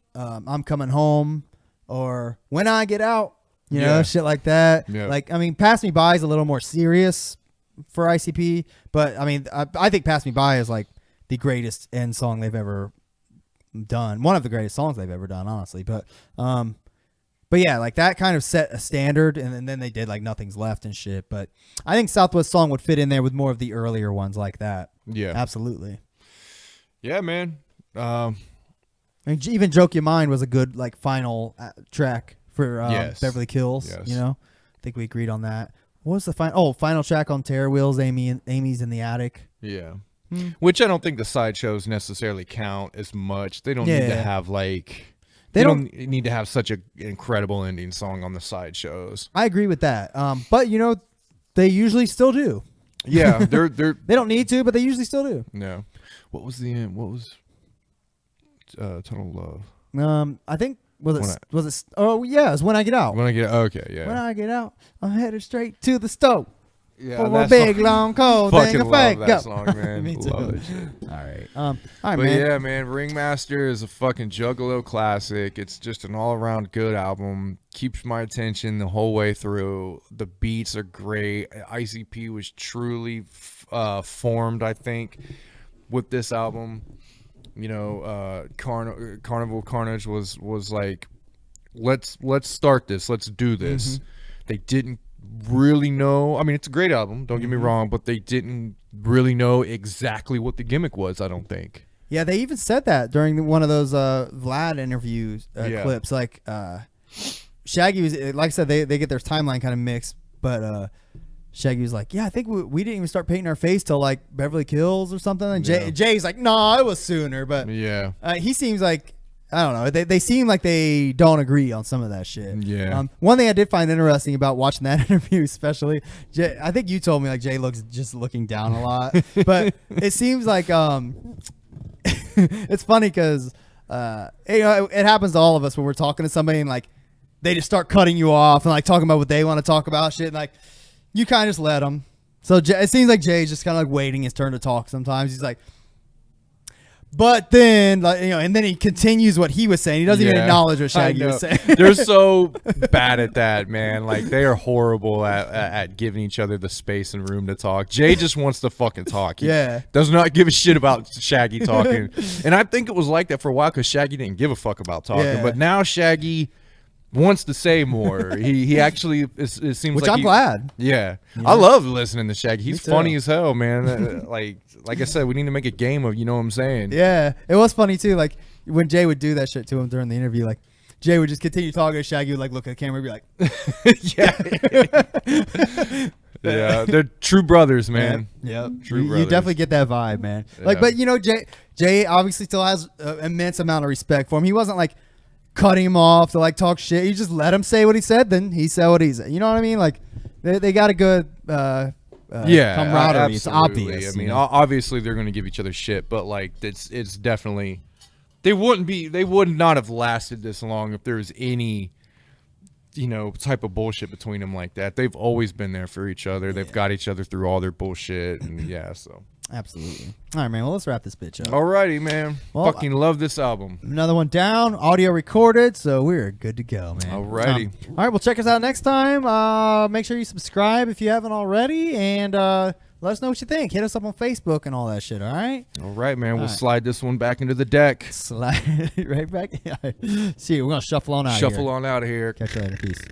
Coming Home or When I Get Out, you know, shit like that. Yeah. Like, I mean, Pass Me By is a little more serious for ICP, but I mean, I think Pass Me By is like the greatest end song they've ever done, one of the greatest songs they've ever done, honestly. But yeah, like that kind of set a standard, and then they did like Nothing's Left and shit. But I think Southwest Song would fit in there with more of the earlier ones like that. Yeah, absolutely. Yeah, man. I mean, even "Joke Your Mind" was a good like final track for Beverly Kills. Yes. You know, I think we agreed on that. What was the final track on Terror Wheels? Amy's in the attic. Yeah. Which I don't think the sideshows necessarily count as much. They don't need to have like. They don't need to have such an incredible ending song on the sideshows. I agree with that. But you know, they usually still do. Yeah, they're they don't need to, but they usually still do. No. What was the end? What was Tunnel Love? I think was it? Oh yeah, it's When I Get Out. When I get okay, yeah. When I get out, I'm headed straight to the stove. Yeah, for a big long cold thing fucking of love fake. that song, man. Me too. Love that shit. All right. All right, But man. yeah, man, Ringmaster is a fucking Juggalo classic. It's just an all-around good album. Keeps my attention the whole way through. The beats are great. ICP was truly formed, I think, with this album. You know, Carnival Carnage was like, let's start this. Let's do this. They didn't really know. I mean, it's a great album, don't get me wrong, but they didn't really know exactly what the gimmick was, I don't think. Yeah, they even said that during one of those Vlad interviews clips. Like Shaggy was, like I said, they get their timeline kind of mixed, but Shaggy was like, yeah, I think we didn't even start painting our face till like Beverly Kills or something. And Jay's like, no, it was sooner. But yeah, he seems like, I don't know. They seem like they don't agree on some of that shit. Yeah. One thing I did find interesting about watching that interview, especially, I think you told me like Jay looks just looking down a lot, but it seems like it's funny because it happens to all of us when we're talking to somebody and like they just start cutting you off and like talking about what they want to talk about shit and like you kind of just let them. So it seems like Jay's just kind of like waiting his turn to talk. Sometimes he's like. But then, like, you know, and then he continues what he was saying. He doesn't even acknowledge what Shaggy was saying. They're so bad at that, man. Like, they are horrible at giving each other the space and room to talk. Jay just wants to fucking talk. He does not give a shit about Shaggy talking. And I think it was like that for a while because Shaggy didn't give a fuck about talking. Yeah. But now Shaggy wants to say more. He actually, it seems which like I'm glad. Yeah. I love listening to Shaggy. He's funny as hell, man. Like I said, we need to make a game of, you know what I'm saying? Yeah. It was funny too. Like when Jay would do that shit to him during the interview, like Jay would just continue talking to Shaggy would like look at the camera and be like, yeah, they're true brothers, man. Yeah. True brothers. You definitely get that vibe, man. Like, but you know, Jay obviously still has an immense amount of respect for him. He wasn't like cutting him off to like talk shit. You just let him say what he said, then he said what he said. You know what I mean? Like they got a good camaraderie. It's obvious. I mean, obviously they're going to give each other shit, but like it's definitely they would not have lasted this long if there was any type of bullshit between them like that. They've always been there for each other. They've got each other through all their bullshit, and so. Absolutely. All right, man. Well, let's wrap this bitch up. Alrighty, man. Well, fucking love this album. Another one down, audio recorded, so we're good to go, man. Alrighty. All right, well, check us out next time. Make sure you subscribe if you haven't already, and let us know what you think. Hit us up on Facebook and all that shit, all right? All right, man. We'll slide this one back into the deck. Slide it right back. See you. We're going to shuffle on out of here. Shuffle on out of here. Catch you later. Peace.